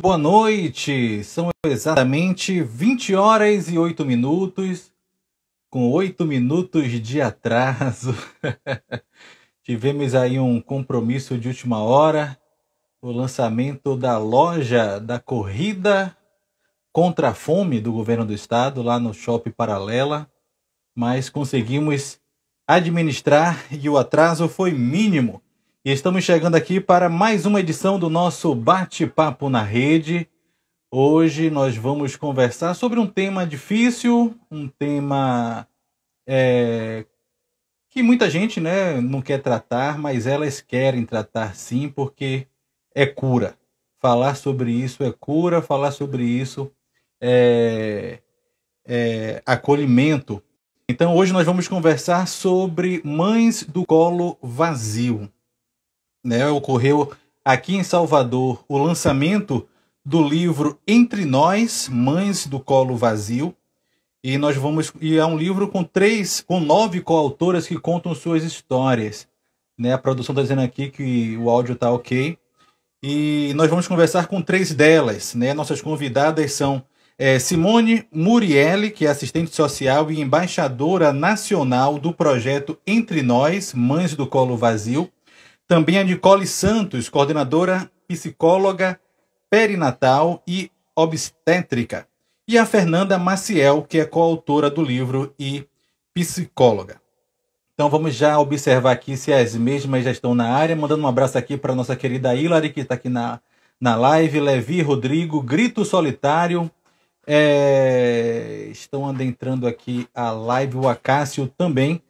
Boa noite, são exatamente 20 horas e 8 minutos, com 8 minutos de atraso. Tivemos aí um compromisso de última hora, o lançamento da loja da corrida contra a fome do governo do estado, lá no Shopping Paralela, mas conseguimos administrar e o atraso foi mínimo. E estamos chegando aqui para mais uma edição do nosso Bate-Papo na Rede. Hoje nós vamos conversar sobre um tema difícil, um tema que muita gente, né, não quer tratar, mas elas querem tratar sim, porque é cura. Falar sobre isso é cura, falar sobre isso é acolhimento. Então hoje nós vamos conversar sobre mães do colo vazio. Né? Ocorreu aqui em Salvador o lançamento do livro Entre Nós, Mães do Colo Vazio, e é um livro com 9 coautoras que contam suas histórias. Né? A produção está dizendo aqui que o áudio está ok. E nós vamos conversar com 3 delas. Né? Nossas convidadas são Simone Murielli, que é assistente social e embaixadora nacional do projeto Entre Nós, Mães do Colo Vazio. Também a Nicole Santos, coordenadora psicóloga perinatal e obstétrica. E a Fernanda Maciel, que é coautora do livro e psicóloga. Então vamos já observar aqui se as mesmas já estão na área. Mandando um abraço aqui para a nossa querida Hilary, que está aqui na live. Levi, Rodrigo, Grito Solitário. Estão adentrando aqui a live, o Acácio também.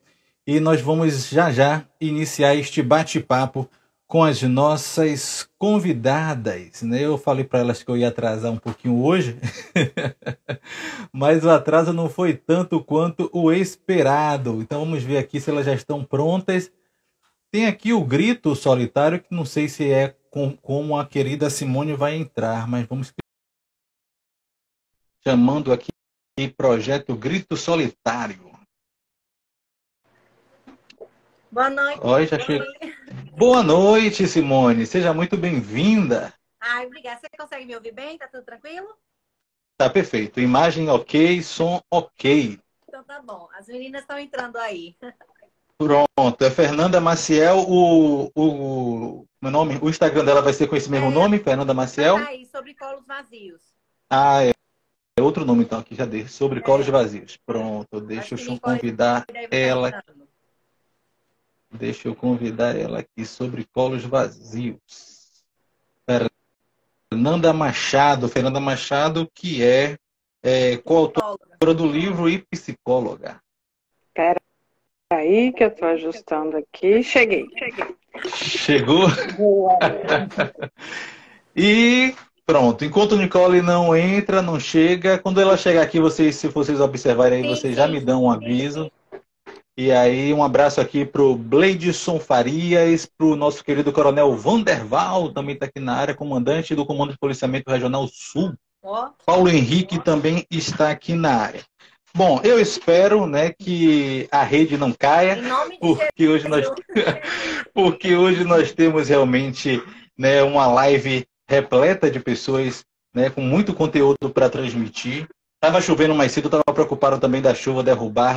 E nós vamos já iniciar este bate-papo com as nossas convidadas. Né? Eu falei para elas que eu ia atrasar um pouquinho hoje, mas o atraso não foi tanto quanto o esperado. Então vamos ver aqui se elas já estão prontas. Tem aqui o Grito Solitário, que não sei se é como a querida Simone vai entrar, mas vamos chamando aqui Projeto Grito Solitário. Boa noite. Oi, já chegou. Boa noite, Simone. Seja muito bem-vinda. Ai, obrigada. Você consegue me ouvir bem? Tá tudo tranquilo? Tá perfeito. Imagem ok, som ok. Então tá bom. As meninas estão entrando aí. Pronto. É Fernanda Maciel. Meu nome, o Instagram dela vai ser com esse mesmo nome, Fernanda Maciel. Tá aí, sobre colos vazios. Ah, é outro nome então, aqui já dei. Sobre colos vazios. Pronto. Deixa eu convidar ela. Deixa eu convidar ela aqui sobre colos vazios. Fernanda Machado, que é coautora do livro e psicóloga. Espera aí que eu estou ajustando aqui. Cheguei. Chegou? E pronto. Enquanto Nicole não entra, não chega. Quando ela chegar aqui, se vocês observarem aí, vocês já me dão um aviso. E aí, um abraço aqui pro Bleidson Farias, pro nosso querido Coronel Vanderval, também está aqui na área, comandante do Comando de Policiamento Regional Sul. Paulo Henrique também está aqui na área. Bom, eu espero, né, que a rede não caia, porque hoje nós temos realmente, né, uma live repleta de pessoas, né, com muito conteúdo para transmitir. Estava chovendo mais cedo, estava preocupado também da chuva derrubar,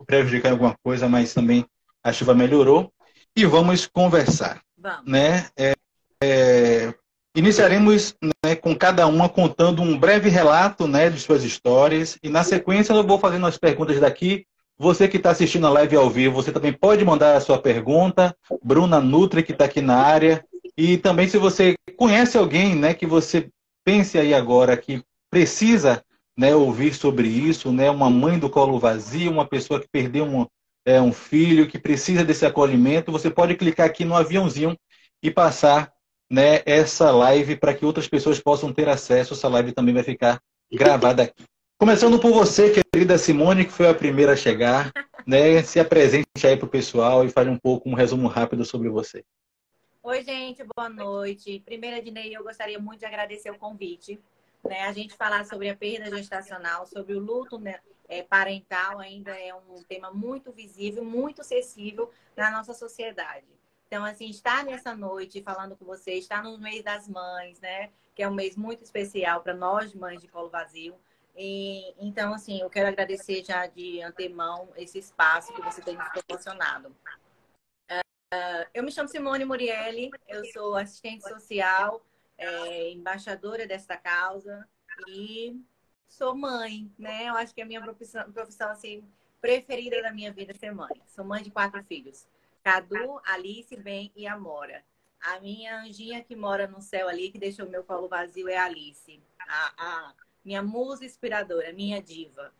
prejudicar alguma coisa, mas também a chuva melhorou. E vamos conversar. Vamos. Né? Iniciaremos, né, com cada uma contando um breve relato, né, de suas histórias. E na sequência eu vou fazendo as perguntas daqui. Você que está assistindo a live ao vivo, você também pode mandar a sua pergunta. Bruna Nutri, que está aqui na área. E também se você conhece alguém, né, que você pense aí agora que precisa, né, ouvir sobre isso, né, uma mãe do colo vazio, uma pessoa que perdeu um filho, que precisa desse acolhimento, você pode clicar aqui no aviãozinho e passar, né, essa live para que outras pessoas possam ter acesso. Essa live também vai ficar gravada aqui. Começando por você, querida Simone, que foi a primeira a chegar, né, se apresente aí para o pessoal e fale um pouco, um resumo rápido sobre você. Oi, gente, boa noite. Primeiro, Ednei, eu gostaria muito de agradecer o convite. Né? A gente falar sobre a perda gestacional, sobre o luto, né, parental, ainda é um tema muito visível, muito acessível na nossa sociedade. Então, assim, estar nessa noite falando com você, estar no mês das mães, né? que é um mês muito especial para nós, mães de colo vazio. Então, assim, eu quero agradecer já de antemão esse espaço que você tem nos proporcionado. Eu me chamo Simone Murielli, eu sou assistente social, embaixadora desta causa e sou mãe, né? Eu acho que é a minha profissão assim, preferida da minha vida é ser mãe. Sou mãe de 4 filhos. Cadu, Alice, Ben e Amora. A minha anjinha que mora no céu ali, que deixou meu colo vazio, é a Alice. A minha musa inspiradora, minha diva.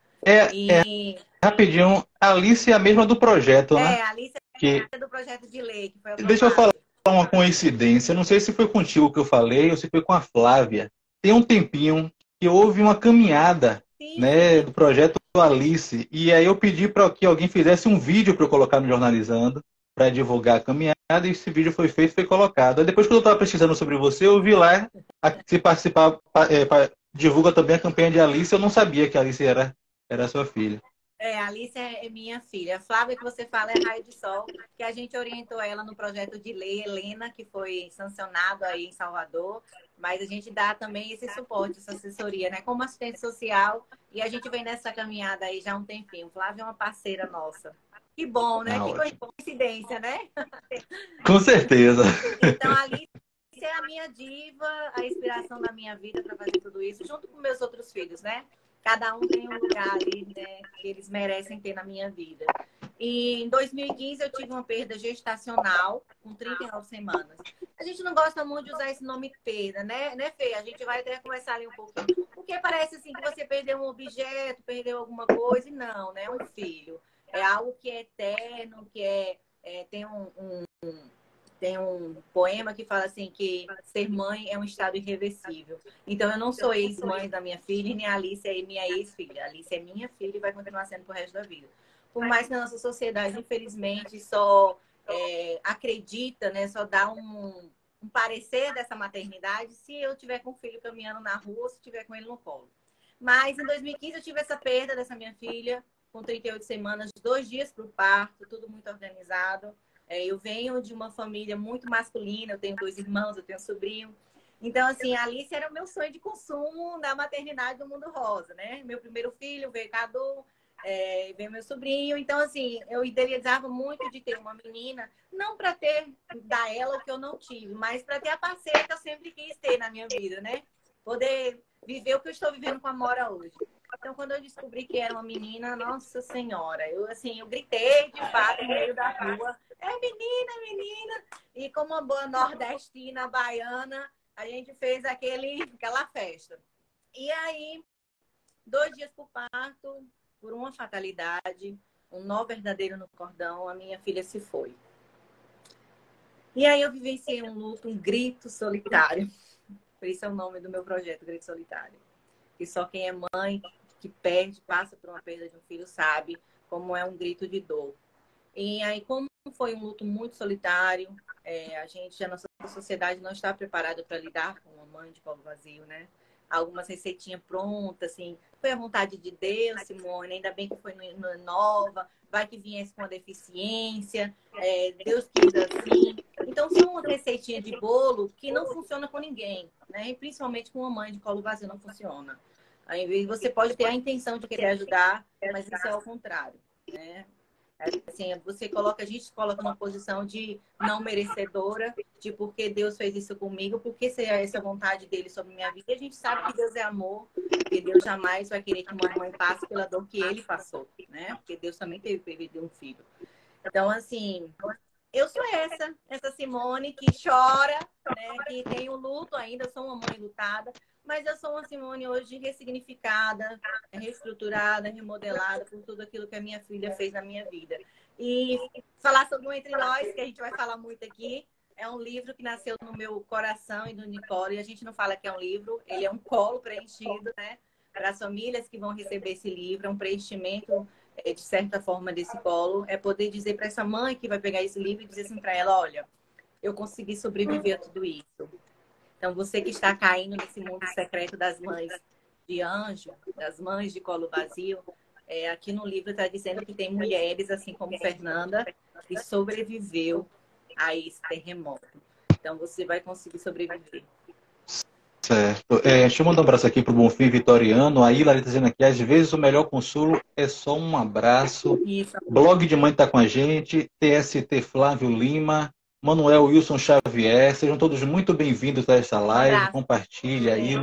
Rapidinho, a Alice é a mesma do projeto, né? A Alice que... é do projeto de lei, que foi aprovado. Deixa eu falar uma coincidência. Não sei se foi contigo que eu falei ou se foi com a Flávia. Tem um tempinho que houve uma caminhada, né, do projeto Alice. E aí eu pedi para que alguém fizesse um vídeo para eu colocar no Jornalizando, para divulgar a caminhada, e esse vídeo foi feito, foi colocado. Aí depois, quando eu estava pesquisando sobre você, eu vi lá, se participar, divulga também a campanha de Alice. Eu não sabia que a Alice era sua filha. A Alice é minha filha. A Flávia, que você fala, é Raio de Sol, que a gente orientou ela no projeto de lei Helena, que foi sancionado aí em Salvador. Mas a gente dá também esse suporte, essa assessoria, né? Como assistente social. E a gente vem nessa caminhada aí já há um tempinho. Flávia é uma parceira nossa. Que bom, né? Que coincidência, né? Com certeza. Então, a Alice é a minha diva, a inspiração da minha vida para fazer tudo isso, junto com meus outros filhos, né? Cada um tem um lugar ali, né, que eles merecem ter na minha vida. E em 2015 eu tive uma perda gestacional com 39 semanas. A gente não gosta muito de usar esse nome perda, né, Fê? A gente vai até conversar ali um pouquinho. Porque parece assim que você perdeu um objeto, perdeu alguma coisa, e não, né? É um filho. É algo que é eterno, que tem um poema que fala assim que ser mãe é um estado irreversível. Então, eu não sou ex-mãe da minha filha e nem a Alice é minha ex-filha. A Alice é minha filha e vai continuar sendo pro resto da vida. Por mais que a nossa sociedade, infelizmente, só acredita, né, só dá um parecer dessa maternidade se eu tiver com o filho caminhando na rua, se tiver com ele no colo. Mas, em 2015, eu tive essa perda dessa minha filha, com 38 semanas, 2 dias para o parto, tudo muito organizado. Eu venho de uma família muito masculina, eu tenho 2 irmãos, eu tenho um sobrinho. Então, assim, a Alice era o meu sonho de consumo da maternidade do mundo rosa, né? Meu primeiro filho veio Cadu, veio meu sobrinho. Então, assim, eu idealizava muito de ter uma menina, não para dar ela o que eu não tive, mas para ter a parceira que eu sempre quis ter na minha vida, né? Poder viver o que eu estou vivendo com a Mora hoje. Então, quando eu descobri que era uma menina, nossa senhora, eu gritei de fato no meio da rua, menina, menina. E como uma boa nordestina, baiana, a gente fez aquela festa. E aí, 2 dias pro parto, por uma fatalidade, um nó verdadeiro no cordão, a minha filha se foi. E aí eu vivenciei um luto, um grito solitário. Por isso é o nome do meu projeto, Grito Solitário. E só quem é mãe, que perde, passa por uma perda de um filho, sabe como é um grito de dor. E aí, como foi um luto muito solitário, a nossa sociedade não está preparada para lidar com uma mãe de colo vazio, né? Algumas receitinhas prontas, assim, foi a vontade de Deus, Simone, ainda bem que foi nova, vai que viesse com uma deficiência, Deus quis assim. Então, são uma receitinha de bolo que não funciona com ninguém, né? E principalmente com uma mãe de colo vazio não funciona. Aí você pode ter a intenção de querer ajudar, mas isso é ao contrário, né? Assim, a gente coloca numa posição de não merecedora, de porque Deus fez isso comigo, porque se é essa vontade dele sobre minha vida. E a gente sabe que Deus é amor, que Deus jamais vai querer que uma mãe passe pela dor que ele passou, né? Porque Deus também teve que perder um filho. Então, assim, eu sou essa Simone que chora, né? Que tem o luto ainda, eu sou uma mãe lutada, mas eu sou uma Simone hoje ressignificada, reestruturada, remodelada por tudo aquilo que a minha filha fez na minha vida. E falar sobre o Entre Nós, que a gente vai falar muito aqui, é um livro que nasceu no meu coração e do Nicole, e a gente não fala que é um livro, ele é um colo preenchido, né? Para as famílias que vão receber esse livro, é um preenchimento, de certa forma, desse colo, é poder dizer para essa mãe que vai pegar esse livro e dizer assim para ela, olha, eu consegui sobreviver a tudo isso. Então, você que está caindo nesse mundo secreto das mães de anjo, das mães de colo vazio, aqui no livro está dizendo que tem mulheres, assim como Fernanda, que sobreviveu a esse terremoto. Então, você vai conseguir sobreviver. Certo. Deixa eu mandar um abraço aqui para o Bonfim Vitoriano. A Hilary está dizendo aqui, às vezes o melhor consolo é só um abraço. Isso. Blog de Mãe está com a gente. TST Flávio Lima. Manuel Wilson Xavier. Sejam todos muito bem-vindos a esta live. Abraço. Compartilha aí.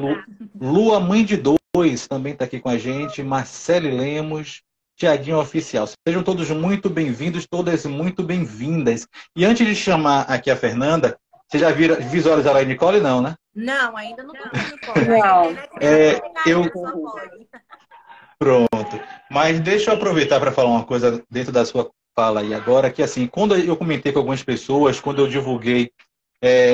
Lua Mãe de Dois também está aqui com a gente. Marcele Lemos. Tiaguinho Oficial. Sejam todos muito bem-vindos, todas muito bem-vindas. E antes de chamar aqui a Fernanda, você já visualizou a Nicole? Não, né? Não, ainda não estou vendo fora. Pronto. Mas deixa eu aproveitar para falar uma coisa dentro da sua fala aí agora, que assim, quando eu comentei com algumas pessoas, quando eu divulguei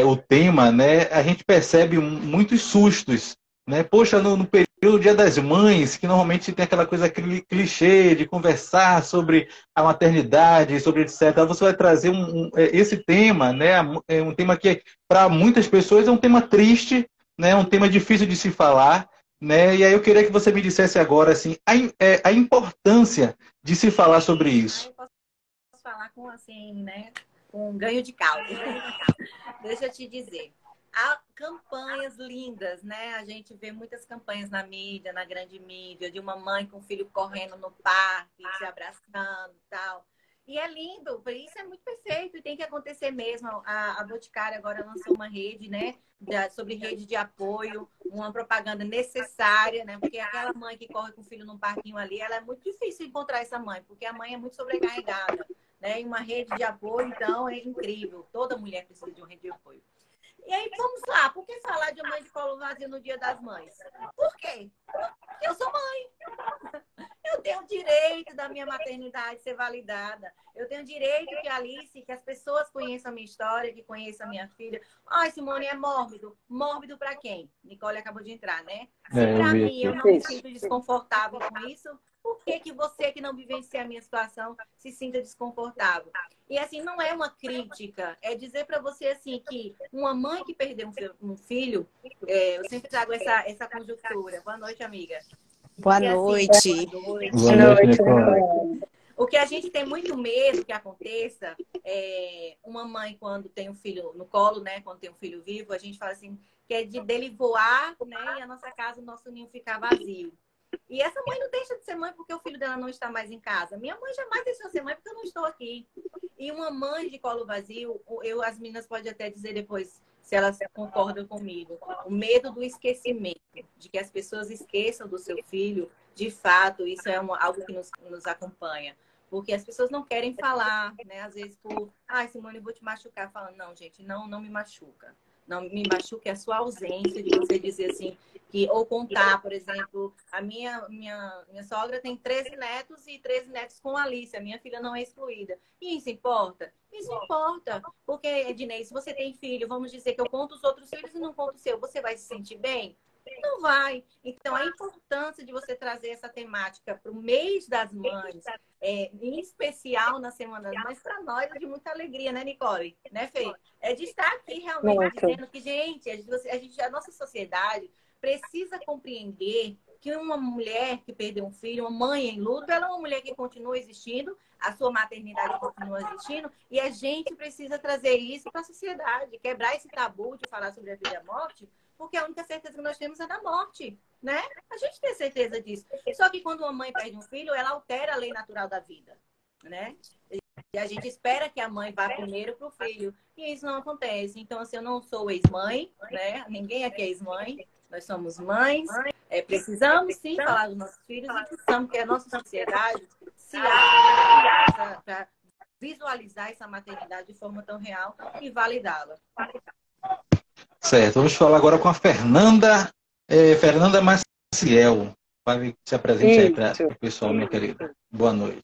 o tema, né, a gente percebe muitos sustos, né? Poxa, no período do Dia das Mães, que normalmente tem aquela coisa clichê de conversar sobre a maternidade, sobre etc. Você vai trazer esse tema, né? É um tema que para muitas pessoas é um tema triste, né? Um tema difícil de se falar, né? E aí eu queria que você me dissesse agora assim, a importância de se falar sobre isso. Eu posso falar com assim, né? Com um ganho de causa. Deixa eu te dizer. Há campanhas lindas, né? A gente vê muitas campanhas na mídia, na grande mídia, de uma mãe com o filho correndo no parque, se abraçando e tal. E é lindo, por isso é muito perfeito e tem que acontecer mesmo. A Boticária agora lançou uma rede, né? Sobre rede de apoio, uma propaganda necessária, né? Porque aquela mãe que corre com o filho num parquinho ali, ela é muito difícil encontrar essa mãe, porque a mãe é muito sobrecarregada, né? E uma rede de apoio, então, é incrível. Toda mulher precisa de uma rede de apoio. E aí, vamos lá. Por que falar de mãe de colo vazio no Dia das Mães? Por quê? Porque eu sou mãe. Eu tenho o direito da minha maternidade ser validada. Eu tenho o direito que a Alice, que as pessoas conheçam a minha história, que conheçam a minha filha. Ai, Simone, é mórbido. Mórbido para quem? Nicole acabou de entrar, né? Se para mim eu não me sinto desconfortável com isso, por que você que não vivencia a minha situação se sinta desconfortável? E assim, não é uma crítica, é dizer para você assim que uma mãe que perdeu um filho, eu sempre trago essa conjuntura. Boa noite, amiga. Boa noite. Boa noite, Nicole. O que a gente tem muito medo que aconteça é uma mãe quando tem um filho no colo, né? Quando tem um filho vivo, a gente fala assim, que é dele voar, né? E a nossa casa, o nosso ninho ficar vazio. E essa mãe não deixa de ser mãe porque o filho dela não está mais em casa. Minha mãe jamais deixou de ser mãe porque eu não estou aqui. E uma mãe de colo vazio, as meninas podem até dizer depois se elas concordam comigo. O medo do esquecimento, de que as pessoas esqueçam do seu filho, de fato, isso é algo que nos acompanha. Porque as pessoas não querem falar, né? Às vezes Simone, eu vou te machucar. Falando, não, gente, não me machuca. Não me machuca é a sua ausência de você dizer assim, ou contar, por exemplo, a minha sogra tem 13 netos e 13 netos com a Alice, a minha filha não é excluída. E isso importa? Isso importa, porque, Ednei, se você tem filho, vamos dizer que eu conto os outros filhos e não conto o seu, você vai se sentir bem? Não vai. Então, a importância de você trazer essa temática para o mês das mães, em especial na Semana das Mães, para nós é de muita alegria, né, Nicole? Né, Fê? É de estar aqui realmente dizendo que, gente, a nossa sociedade precisa compreender que uma mulher que perdeu um filho, uma mãe em luto, ela é uma mulher que continua existindo, a sua maternidade continua existindo, e a gente precisa trazer isso para a sociedade, quebrar esse tabu de falar sobre a vida e a morte, porque a única certeza que nós temos é da morte, né? A gente tem certeza disso. Só que quando uma mãe perde um filho, ela altera a lei natural da vida, né? E a gente espera que a mãe vá primeiro para o filho. E isso não acontece. Então, assim, eu não sou ex-mãe, né? Ninguém aqui é ex-mãe. Nós somos mães. Precisamos, sim, falar dos nossos filhos e precisamos que a nossa sociedade se abra para visualizar essa maternidade de forma tão real e validá-la. Certo, vamos falar agora com a Fernanda, Fernanda Maciel. Vai se apresente aí para o pessoal, minha querida. Boa noite.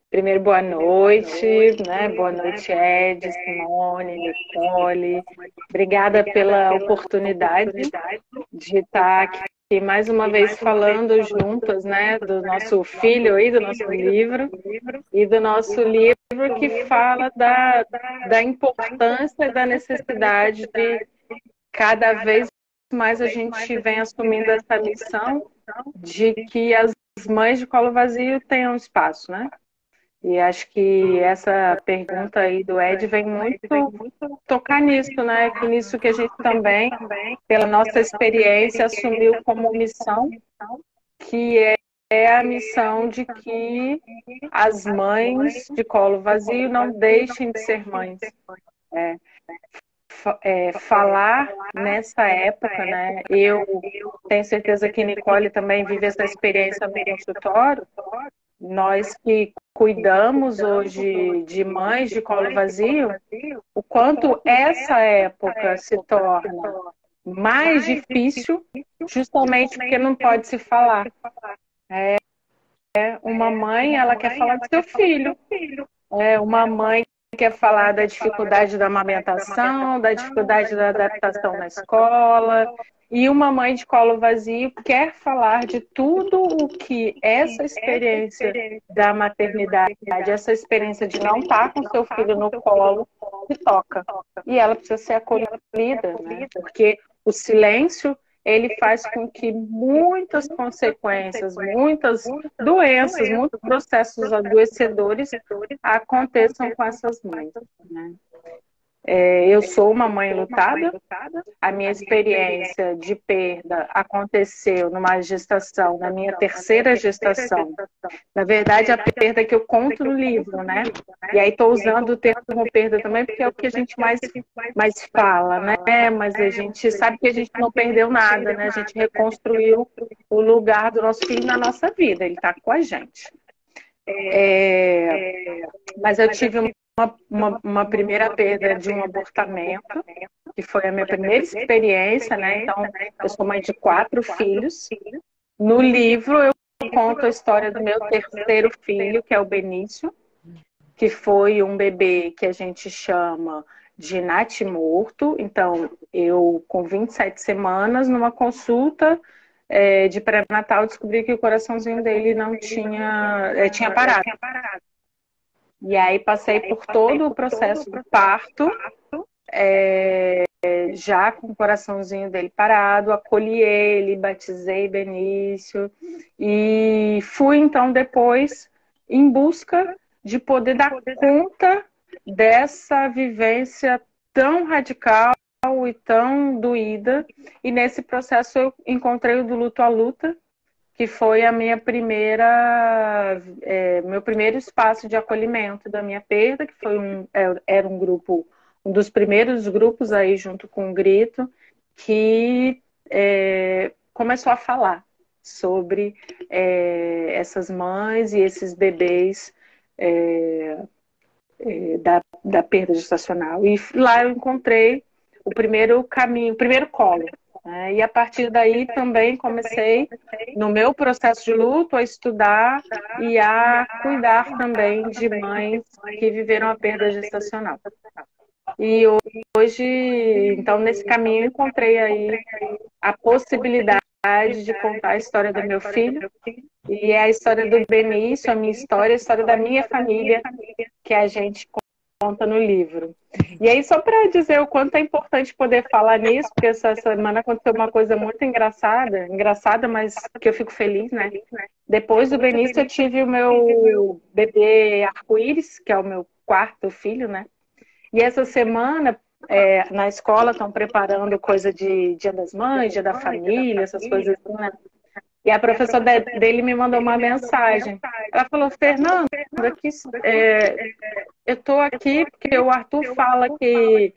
Primeiro, boa noite, né? Boa noite, Ed, Simone, Nicole. Obrigada pela oportunidade de estar aqui mais uma vez falando juntas, né? Do nosso filho aí, do nosso livro, e do nosso livro que fala da importância e da necessidade de cada vez mais a gente vem assumindo essa missão de que as mães de colo vazio tenham espaço, né? E acho que essa pergunta aí do Ed vem muito tocar nisso, né? Que nisso que a gente também, pela nossa experiência, assumiu como missão, que é a missão de que as mães de colo vazio não deixem de ser mães. Falar nessa época, né? Eu tenho certeza que Nicole também vive essa experiência no consultório. Nós que cuidamos hoje de mães de colo vazio, o quanto essa época se torna mais difícil, justamente porque não pode se falar. Uma mãe, ela quer falar do seu filho. Uma mãe quer falar da dificuldade da amamentação, da dificuldade da adaptação na escola. E uma mãe de colo vazio quer falar de tudo o que essa experiência da maternidade, essa experiência de não estar com seu filho no colo, se toca. E ela precisa ser acolhida, né? Porque o silêncio, ele faz com que muitas consequências, muitas doenças, muitos processos adoecedores aconteçam com essas mães, né? Eu sou uma mãe lutada. A minha experiência de perda aconteceu numa gestação, na minha terceira gestação. Na verdade, a perda que eu conto no livro, né? E aí estou usando o termo perda também, porque é o que a gente mais fala, né? Mas a gente sabe que a gente não perdeu nada, né? A gente reconstruiu o lugar do nosso filho na nossa vida. Ele está com a gente. Mas eu tive uma primeira perda de um abortamento, que foi a minha primeira experiência, né? Então, eu sou mãe de 4 filhos. No livro, eu conto a história do meu terceiro filho, que é o Benício, que foi um bebê que a gente chama de natimorto. Então, eu, com 27 semanas, numa consulta de pré-natal, descobri que o coraçãozinho dele não tinha parado. E aí passei por todo o processo do parto, já com o coraçãozinho dele parado, acolhi ele, batizei Benício e fui então depois em busca de poder dar conta dessa vivência tão radical e tão doída. E nesse processo eu encontrei o do luto à luta, que foi a minha meu primeiro espaço de acolhimento da minha perda, que foi era um grupo, um dos primeiros grupos aí junto com o Grito, que começou a falar sobre essas mães e esses bebês da perda gestacional. E lá eu encontrei o primeiro caminho, o primeiro colo. E a partir daí também comecei, no meu processo de luto, a estudar e a cuidar também de mães que viveram a perda gestacional. E hoje, então, nesse caminho, eu encontrei aí a possibilidade de contar a história do meu filho. E é a história do Benício, a minha história, a história da minha família, que a gente conta no livro. E aí, só para dizer o quanto é importante poder falar nisso, porque essa semana aconteceu uma coisa muito engraçada, mas que eu fico feliz, né? Depois do Benício, eu tive o meu bebê arco-íris, que é o meu 4º filho, né? E essa semana, na escola, estão preparando coisa de Dia das Mães, Dia da Família, essas coisas assim, né? E a professora dele me mandou uma mensagem. Ela falou: Fernanda, eu estou aqui porque o Arthur fala que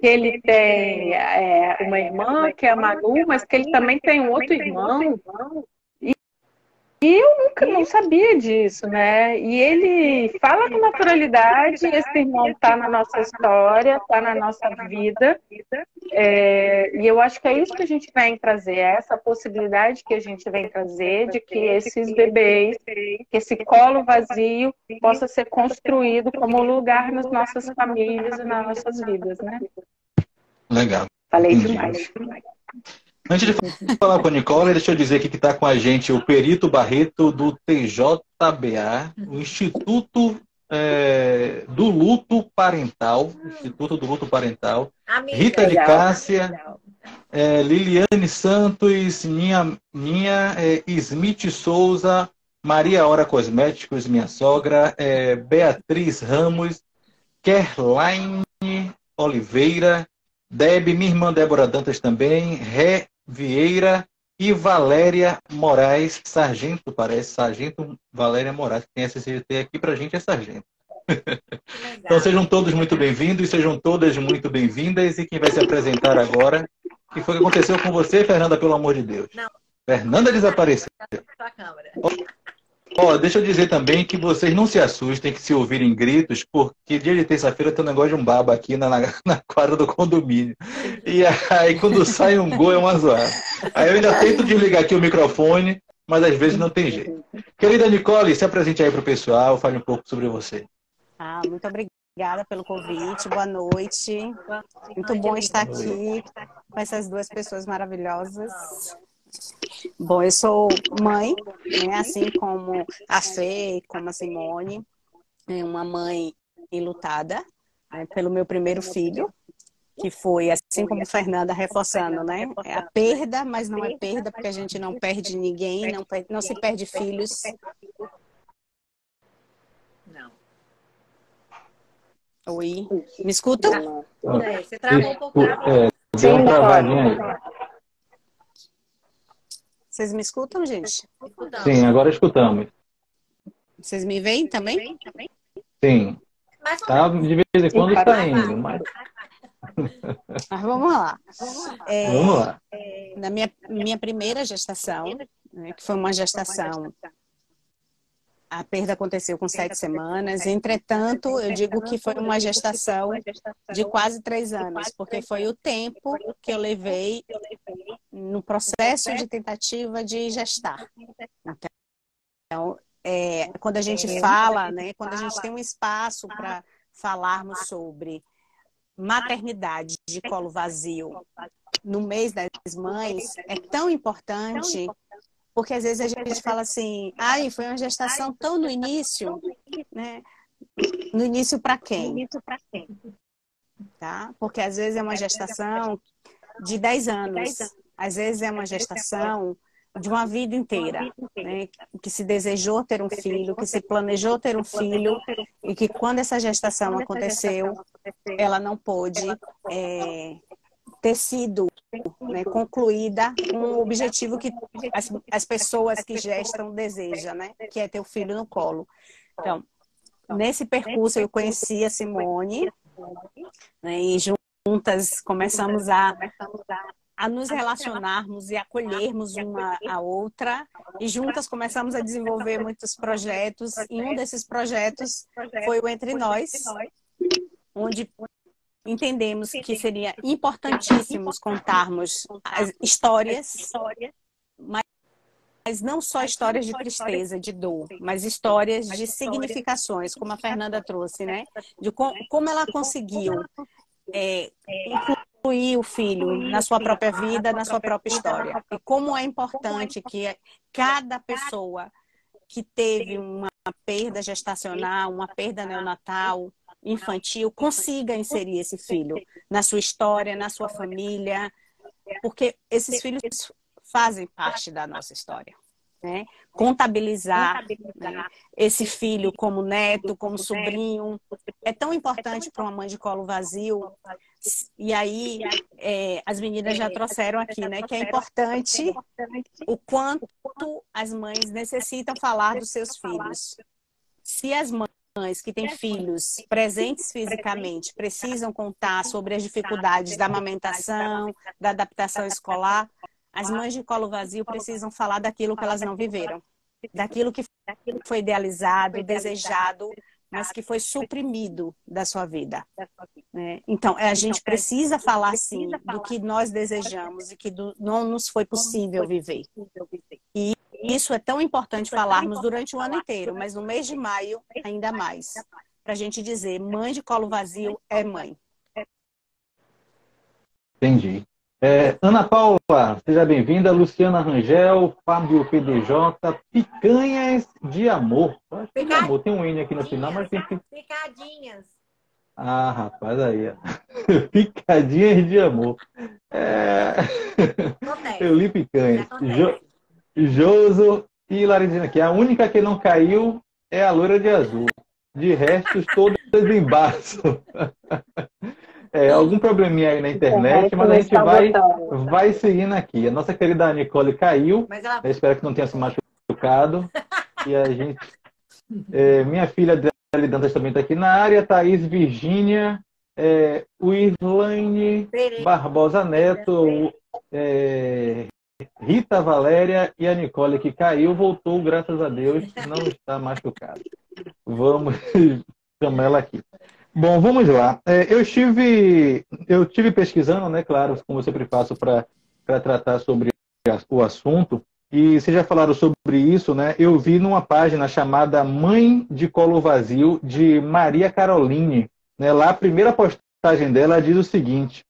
ele tem uma irmã, que é a Manu, mas que ele também tem um outro irmão. E eu não sabia disso, né? E ele fala com naturalidade, esse irmão está na nossa história, está na nossa vida. E eu acho que é isso que a gente vem trazer, essa possibilidade que a gente vem trazer de que esses bebês, que esse colo vazio possa ser construído como lugar nas nossas famílias e nas nossas vidas, né? Legal. Falei demais. Antes de falar com a Nicole, deixa eu dizer aqui que está com a gente o Perito Barreto do TJBA, o Instituto do Luto Parental, Instituto do Luto Parental, Amiga. Rita de Cássia, Liliane Santos, minha Smith Souza, Maria Hora Cosméticos, minha sogra, Beatriz Ramos, Kerline Oliveira, Deb, minha irmã Débora Dantas também, Ré Vieira e Valéria Moraes, Sargento, parece, Sargento Valéria Moraes, que tem SCT aqui pra gente, é Sargento. Então sejam todos muito bem-vindos, sejam todas muito bem-vindas, e quem vai se apresentar agora, o que foi que aconteceu com você, Fernanda, pelo amor de Deus? Não. Fernanda desapareceu. Sua câmera. Deixa eu dizer também que vocês não se assustem que se ouvirem gritos, porque dia de terça-feira tem um negócio de um baba aqui na quadra do condomínio. E aí quando sai um gol é uma zoada. Aí eu ainda tento desligar aqui o microfone, mas às vezes não tem jeito. Querida Nicole, se apresente aí para o pessoal, fale um pouco sobre você. Muito obrigada pelo convite, boa noite. Muito bom estar aqui com essas duas pessoas maravilhosas. Bom, eu sou mãe, né, assim como a Fê, como a Simone, uma mãe enlutada, né, pelo meu primeiro filho, que foi, assim como a Fernanda, reforçando, né, é a perda, mas não é perda, porque a gente não perde ninguém, não se perde filhos. Não. Oi, me escutam? Você travou um pouco. Deu um travadinho aí. Vocês me escutam, gente? Sim, agora escutamos. Vocês me veem também? Sim. Tá, de vez em quando está indo, mas... Mas vamos lá. Vamos lá. Na minha primeira gestação, né, que foi uma gestação, a perda aconteceu com 7 semanas. Entretanto, eu digo que foi uma gestação de quase 3 anos, porque foi o tempo que eu levei no processo de tentativa de gestar. Então, quando a gente fala, né, quando a gente tem um espaço para falarmos sobre maternidade de colo vazio no mês das mães, é tão importante, porque às vezes a gente fala assim, foi uma gestação tão no início, né? No início para quem? Tá? Porque às vezes é uma gestação de 10 anos, às vezes é uma gestação de uma vida inteira, né? Que se desejou ter um filho, que se planejou ter um filho, e que quando essa gestação aconteceu, ela não pôde ter sido, né, concluída com o objetivo que as pessoas que gestam desejam, né? Que é ter o filho no colo. Então, nesse percurso eu conheci a Simone, né, e juntas começamos a nos relacionarmos e acolhermos uma a outra, e juntas começamos a desenvolver muitos projetos, e um desses projetos foi o Entre Nós, onde entendemos que seria importantíssimo contarmos as histórias, mas não só histórias de tristeza, de dor, mas histórias de significações, como a Fernanda trouxe, né? De como ela conseguiu incluir o filho na sua própria vida, na sua própria história. E como é importante que cada pessoa que teve uma perda gestacional, uma perda neonatal, infantil, consiga inserir esse filho na sua história, na sua família, porque esses filhos fazem parte da nossa história, né? Contabilizar, né, esse filho como neto, como sobrinho, é tão importante para uma mãe de colo vazio. E aí, as meninas já trouxeram aqui, né, que é importante o quanto as mães necessitam falar dos seus filhos. Se as mães que têm filhos presentes fisicamente precisam contar sobre as dificuldades da amamentação, da adaptação escolar, as mães de colo vazio precisam falar daquilo que elas não viveram, daquilo que foi idealizado, desejado, mas que foi suprimido da sua vida, né? Então, a gente precisa falar, sim, do que nós desejamos e que não nos foi possível viver. E isso é tão importante falarmos durante o ano inteiro, mas no mês de maio, ainda mais. Para a gente dizer, mãe de colo vazio é mãe. Entendi. Ana Paula, seja bem-vinda. Luciana Rangel, Fábio PDJ, Picanhas de Amor. Acho que de amor. Tem um N aqui no final, mas tem que... Picadinhas. Ah, rapaz, aí, ó. Picadinhas de Amor. Eu li Picanhas. Joso E Larissa dizendo aqui, a única que não caiu é a loira de azul. De restos, todas embaixo. Algum probleminha aí na internet, mas a gente vai seguindo aqui. A nossa querida Nicole caiu. Espero que não tenha se machucado. E a gente... minha filha Deli Dantas também está aqui na área. Thaís Virgínia. O Irlane Barbosa Neto. Rita Valéria e a Nicole que caiu, voltou, graças a Deus, não está machucada. Vamos chamar ela aqui. Bom, vamos lá. Eu tive pesquisando, né, claro, como eu sempre faço, para tratar sobre o assunto, e vocês já falaram sobre isso, né? Eu vi numa página chamada Mãe de Colo Vazio, de Maria Caroline. Né? Lá, a primeira postagem dela diz o seguinte: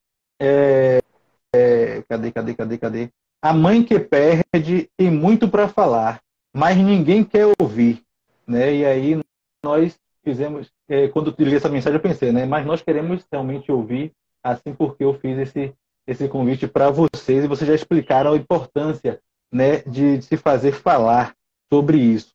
cadê? A mãe que perde tem muito para falar, mas ninguém quer ouvir. Né? E aí nós fizemos, quando eu li essa mensagem eu pensei, né? Mas nós queremos realmente ouvir, assim porque eu fiz esse convite para vocês, e vocês já explicaram a importância, né, de se fazer falar sobre isso.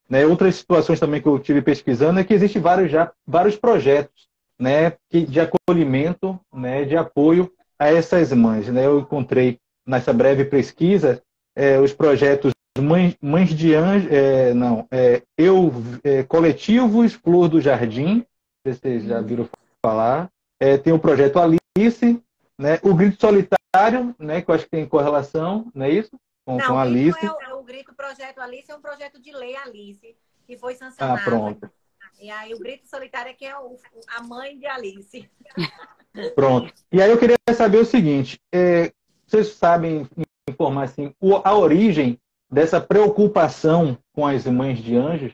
Né? Outras situações também que eu tive pesquisando é que existem vários projetos, né, de acolhimento, né, de apoio a essas mães. Né? Eu encontrei nessa breve pesquisa os projetos Mães de Anjo, Coletivos Flor do Jardim, não sei se vocês já viram falar. Tem o projeto Alice, né? O Grito Solitário, né? Que eu acho que tem correlação, não é isso? Com Alice. O Grito Projeto Alice é um projeto de lei Alice, que foi sancionado. Pronto. E aí o Grito Solitário é que é a mãe de Alice. Pronto. E aí eu queria saber o seguinte, vocês sabem informar assim, a origem dessa preocupação com as mães de anjos?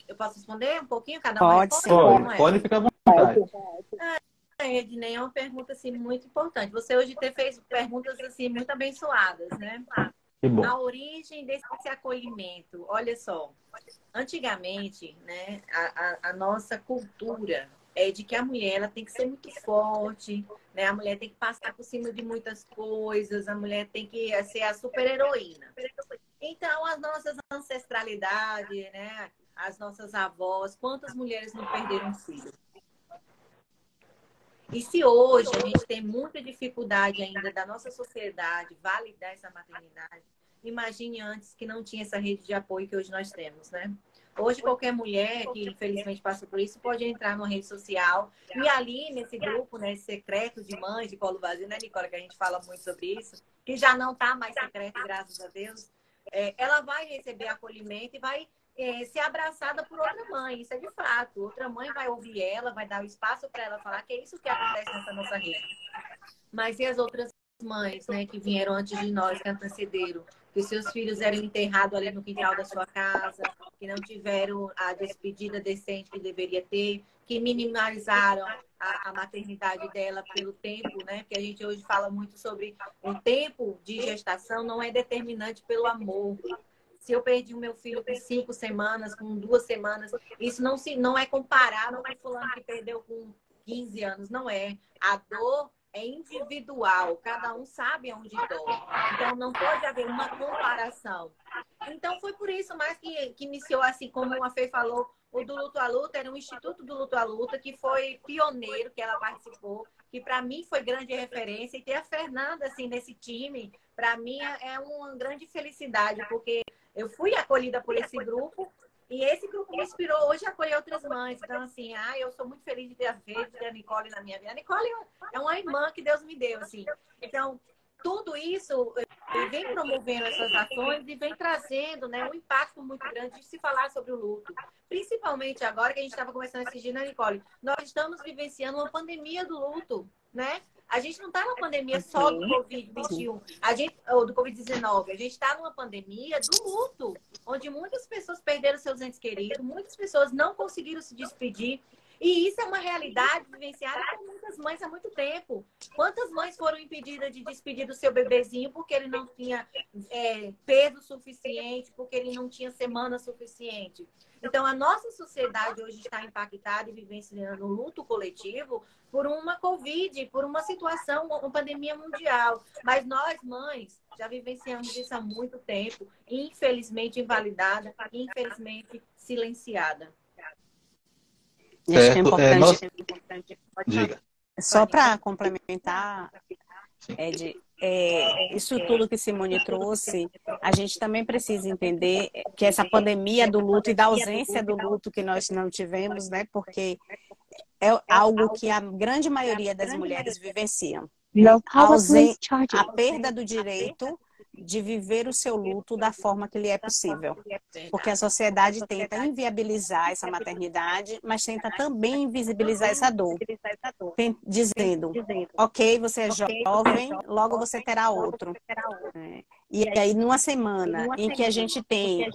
Eu posso responder um pouquinho? Cada um pode ficar à vontade. Ednei, é uma pergunta assim, muito importante. Você hoje fez perguntas assim, muito abençoadas, né? Que bom. A origem desse acolhimento, olha só, antigamente, né, a nossa cultura é de que a mulher ela tem que ser muito forte, né? A mulher tem que passar por cima de muitas coisas, a mulher tem que ser a super-heroína. Então, as nossas ancestralidades, né, as nossas avós, quantas mulheres não perderam filhos? E se hoje a gente tem muita dificuldade ainda da nossa sociedade validar essa maternidade, imagine antes que não tinha essa rede de apoio que hoje nós temos, né? Hoje qualquer mulher que infelizmente passa por isso pode entrar numa rede social e ali nesse grupo, né, secreto de mães de colo vazio, né, Nicole, que a gente fala muito sobre isso, que já não está mais secreto, graças a Deus, ela vai receber acolhimento e vai ser abraçada por outra mãe, isso é de fato. Outra mãe vai ouvir ela, vai dar o espaço para ela falar que é isso que acontece nessa nossa rede. Mas e as outras mães, né, que vieram antes de nós, que antecederam, que seus filhos eram enterrados ali no quintal da sua casa, que não tiveram a despedida decente que deveria ter, que minimizaram a maternidade dela pelo tempo, né? Porque a gente hoje fala muito sobre o tempo de gestação não é determinante pelo amor. Se eu perdi o meu filho com 5 semanas, com 2 semanas, isso não é comparável com o fulano que perdeu com 15 anos, não é. A dor é individual, cada um sabe onde dói. Então, não pode haver uma comparação. Então, foi por isso mais que iniciou, assim como a Fê falou, o do Luto à Luta, era um Instituto do Luto à Luta, que foi pioneiro, que ela participou, que para mim foi grande referência. E ter a Fernanda, assim, nesse time, para mim é uma grande felicidade, porque eu fui acolhida por esse grupo, e esse grupo me inspirou hoje a acolher outras mães. Então, assim, eu sou muito feliz de ter a Fê, de ter a Nicole na minha vida. A Nicole é uma irmã que Deus me deu, assim. Então, tudo isso vem promovendo essas ações e vem trazendo, né, um impacto muito grande de se falar sobre o luto. Principalmente agora que a gente estava conversando esse dia, né, Nicole? Nós estamos vivenciando uma pandemia do luto, né? A gente não está numa pandemia só do Covid-21, ou do Covid-19. A gente está numa pandemia do luto, onde muitas pessoas perderam seus entes queridos, muitas pessoas não conseguiram se despedir. E isso é uma realidade vivenciada por muitas quantas mães há muito tempo? Quantas mães foram impedidas de despedir do seu bebezinho porque ele não tinha peso suficiente, porque ele não tinha semana suficiente? Então, a nossa sociedade hoje está impactada e vivenciando um luto coletivo por uma Covid, por uma situação, uma pandemia mundial. Mas nós, mães, já vivenciamos isso há muito tempo, infelizmente invalidada, infelizmente silenciada. E acho que é importante. Diga. Só para complementar, Ed, isso tudo que Simone trouxe, a gente também precisa entender que essa pandemia do luto e da ausência do luto que nós não tivemos, né? Porque é algo que a grande maioria das mulheres vivenciam. A perda do direito de viver o seu luto da forma que lhe é possível. Porque a sociedade tenta inviabilizar essa maternidade, mas tenta também invisibilizar essa dor. Dizendo, ok, você é jovem, logo você terá outro. E aí, numa semana em que a gente tem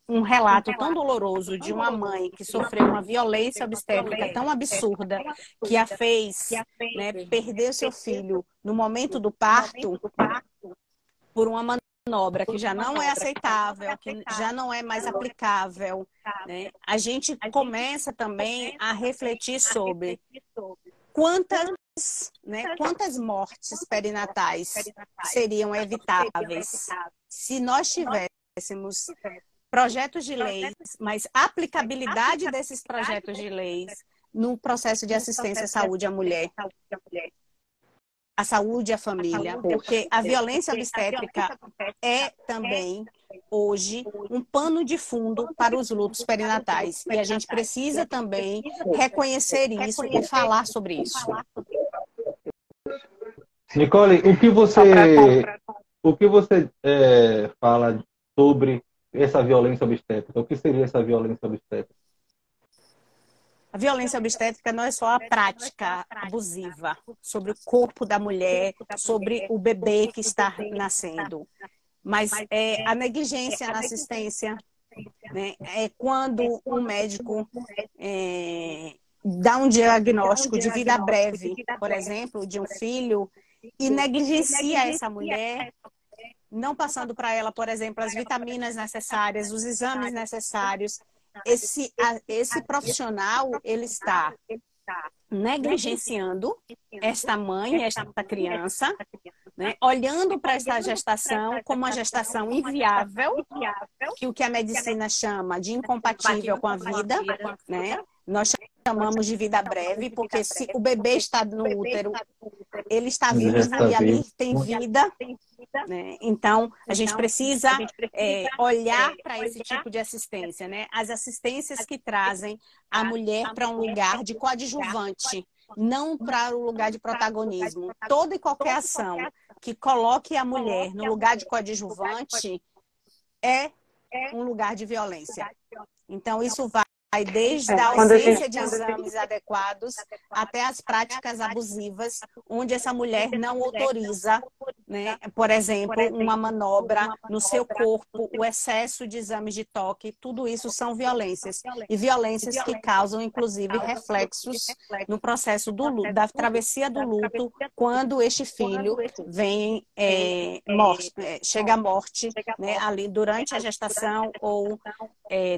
um relato tão doloroso de uma mãe que sofreu uma violência obstétrica tão absurda que a fez, né, perder seu filho no momento do parto por uma manobra que já não é aceitável, que já não é mais aplicável, né? A gente começa também a refletir sobre quantas mortes perinatais seriam evitáveis se nós tivéssemos projetos de leis, mas aplicabilidade desses projetos de leis no processo de assistência à saúde à mulher, à saúde à família, porque a violência obstétrica é também, hoje, um pano de fundo para os lutos perinatais. E a gente precisa também reconhecer isso e falar sobre isso. Nicole, o que você fala sobre essa violência obstétrica? O que seria essa violência obstétrica? A violência obstétrica não é só a prática abusiva sobre o corpo da mulher, sobre o bebê que está nascendo, mas é a negligência na assistência, né? É quando um médico dá um diagnóstico de vida breve, por exemplo, de um filho, e negligencia essa mulher, não passando para ela, por exemplo, as vitaminas necessárias, os exames necessários. Esse profissional, ele está negligenciando esta mãe, esta criança, né? Olhando para essa gestação como uma gestação inviável, que o que a medicina chama de incompatível com a vida, né? Nós chamamos de vida breve, porque se o bebê está no útero, ele está vivo e ali tem vida, né? Então, a gente precisa olhar para esse tipo de assistência, né? As assistências que trazem a mulher para um lugar de coadjuvante, não para o lugar de protagonismo. Toda e qualquer ação que coloque a mulher no lugar de coadjuvante é um lugar de violência. Então, isso vai desde a ausência de exames adequados até as práticas abusivas, onde essa mulher não autoriza, né, por exemplo, uma manobra no seu corpo, o excesso de exames de toque, tudo isso são violências. E violências que causam, inclusive, reflexos no processo da travessia do luto, quando este filho vem chega à morte, né, ali durante a gestação ou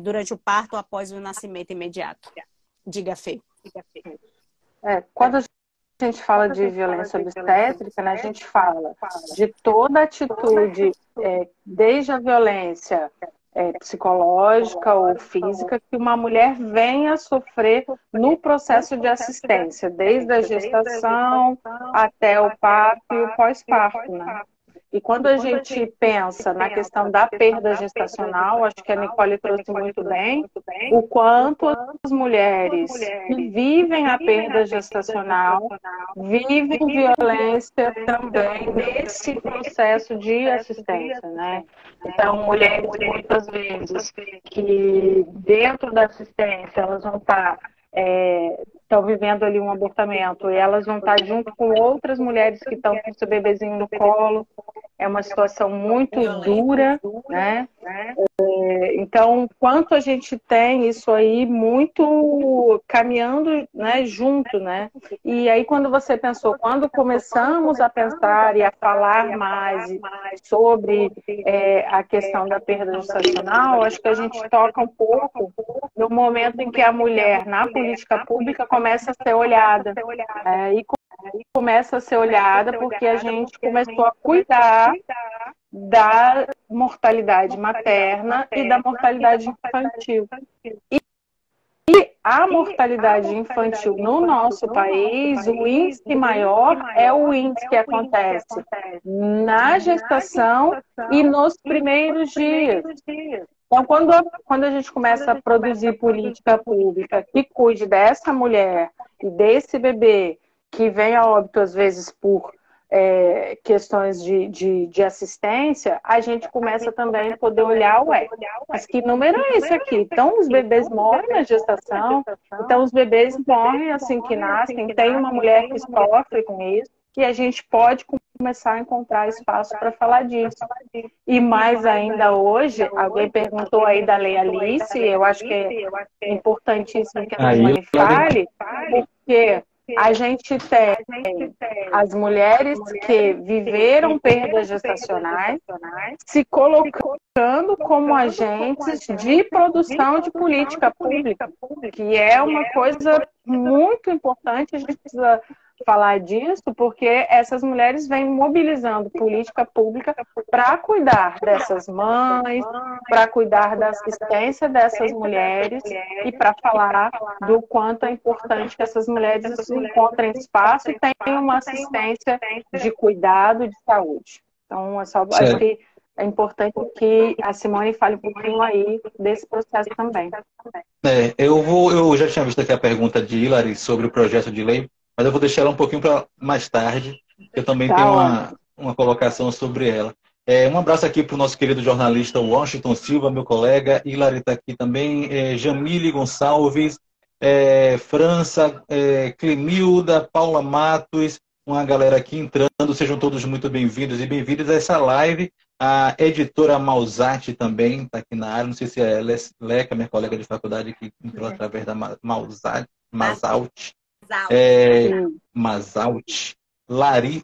durante o parto ou após o nascimento imediato. Diga, Fê. Quando a gente fala de violência obstétrica, né, a gente fala de toda atitude, desde a violência psicológica ou física, que uma mulher venha a sofrer no processo de assistência, desde a gestação até o parto e o pós-parto, né? E quando a gente pensa na questão da perda gestacional, acho que a Nicole trouxe muito bem, o quanto as mulheres que vivem a perda gestacional vivem violência também nesse processo de assistência, né? Então, mulheres muitas vezes que dentro da assistência elas vão estar estão vivendo ali um abortamento e elas vão estar junto com outras mulheres que estão com seu bebezinho no colo. é uma situação muito dura, né? Então, quanto a gente tem isso aí muito caminhando, né, junto, né? E aí, quando você pensou, quando começamos a pensar e a falar mais sobre a questão da perda gestacional, acho que a gente toca um pouco no momento em que a mulher, na política pública, começa a ser olhada. E começa a ser olhada porque a gente começou a cuidar da mortalidade materna e da mortalidade infantil. E a mortalidade infantil no nosso país, o índice maior é o índice que acontece na gestação e nos primeiros dias. Então, quando a gente começa a produzir política pública que cuide dessa mulher e desse bebê que vem a óbito, às vezes, por questões de assistência, a gente começa também a poder olhar, mas que número é esse aqui? Então, os bebês morrem na gestação, então os bebês morrem assim que nascem, tem uma mulher que sofre com isso, e a gente pode começar a encontrar espaço para falar disso. E mais ainda hoje, alguém perguntou aí da Lei Alice, eu acho que é importantíssimo que a Simone fale, porque a gente tem as mulheres que viveram perdas gestacionais se colocando como agentes de produção de política pública, que é uma coisa muito importante, a gente precisa falar disso, porque essas mulheres vêm mobilizando política pública para cuidar dessas mães, para cuidar da assistência dessas mulheres e para falar do quanto é importante que essas mulheres encontrem espaço e tenham uma assistência de cuidado de saúde. Então, acho que é importante que a Simone fale um pouquinho aí desse processo também. Eu já tinha visto aqui a pergunta de Hilary sobre o projeto de lei, mas eu vou deixar ela um pouquinho para mais tarde. Eu também tenho uma colocação sobre ela. Um abraço aqui para o nosso querido jornalista Washington Silva, meu colega. Hilary está aqui também. Jamile Gonçalves, França, Clemilda, Paula Matos, uma galera aqui entrando. Sejam todos muito bem-vindos e bem-vindas a essa live. A editora Mausati também está aqui na área. Não sei se é Leca, minha colega de faculdade, que entrou através da Mausati. Masaut.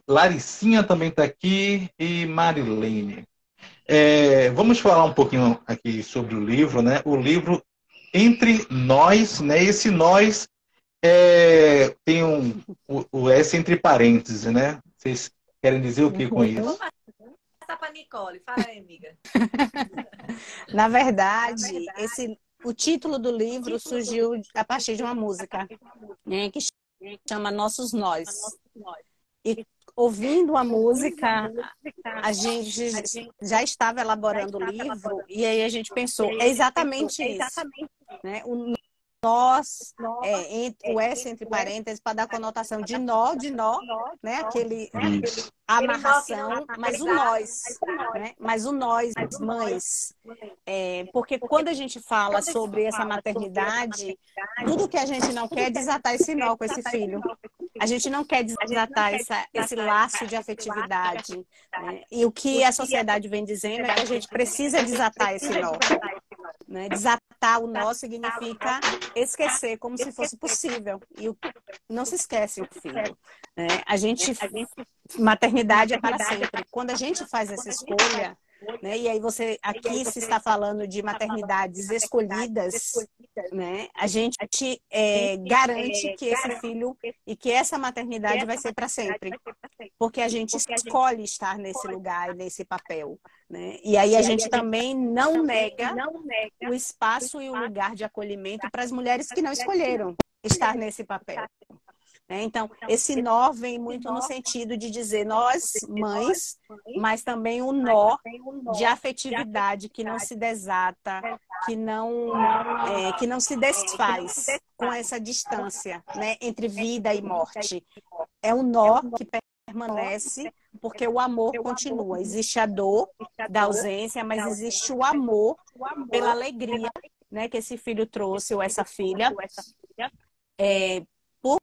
Laricinha também está aqui e Marilene. Vamos falar um pouquinho aqui sobre o livro, né? O livro Entre Nós, né? Esse nós tem o S entre parênteses, né? Vocês querem dizer o que com isso? Vamos passar para Nicole. Fala aí, amiga. Na verdade, o título do livro surgiu a partir de uma música, né, que chama Nossos Nós. E ouvindo a música, a gente já estava elaborando o livro e aí a gente pensou, é exatamente isso. Né? O nós, o S entre parênteses, para dar conotação de nó, né? Aquele amarração, mas o nós, né? Mas o nós, mães. Porque quando a gente fala sobre essa maternidade, tudo que a gente não quer é desatar esse nó com esse filho. A gente não quer desatar esse laço de afetividade. Né? E o que a sociedade vem dizendo é que a gente precisa desatar esse nó. Né? Desatar o nó significa esquecer como se fosse possível. E não se esquece o filho. Né? Maternidade é para sempre. Quando a gente faz essa escolha, né? E aí aqui se está falando de maternidades escolhidas, né? A gente garante que esse filho e que essa maternidade vai ser para sempre, porque a gente escolhe estar nesse lugar e nesse papel, né? E aí a gente também não nega o espaço e o lugar de acolhimento para as mulheres que não escolheram estar nesse papel. Então, esse nó vem muito no sentido de dizer nós, mães, mas também um nó de afetividade que não se desata, que não se desfaz com essa distância, né, entre vida e morte. É um nó que permanece porque o amor continua. Existe a dor da ausência, mas existe o amor pela alegria, né, que esse filho trouxe, ou essa filha, por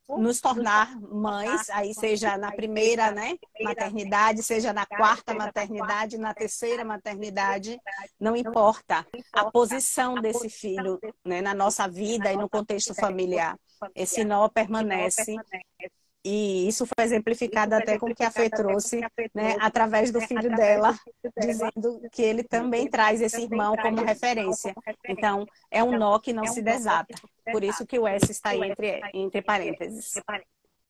nos tornar mães, aí seja na primeira, né, maternidade, seja na quarta maternidade, na terceira maternidade, não importa a posição desse filho, né, na nossa vida e no contexto familiar. Esse nó permanece. E isso foi exemplificado até com o que a Fê trouxe, né, através do filho dela, dizendo que ele também traz esse irmão como referência. Então, é um nó que não se desata. Por isso que o S está aí entre parênteses.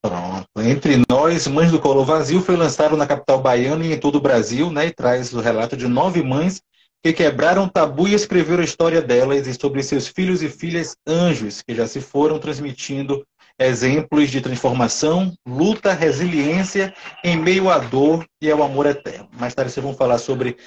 Pronto. Entre Nós, Mães do Colo Vazio, foi lançado na capital baiana e em todo o Brasil, né? E traz o relato de 9 mães que quebraram o tabu e escreveram a história delas e sobre seus filhos e filhas anjos, que já se foram transmitindo exemplos de transformação, luta, resiliência em meio à dor e ao amor eterno. Mais tarde vocês vão falar sobre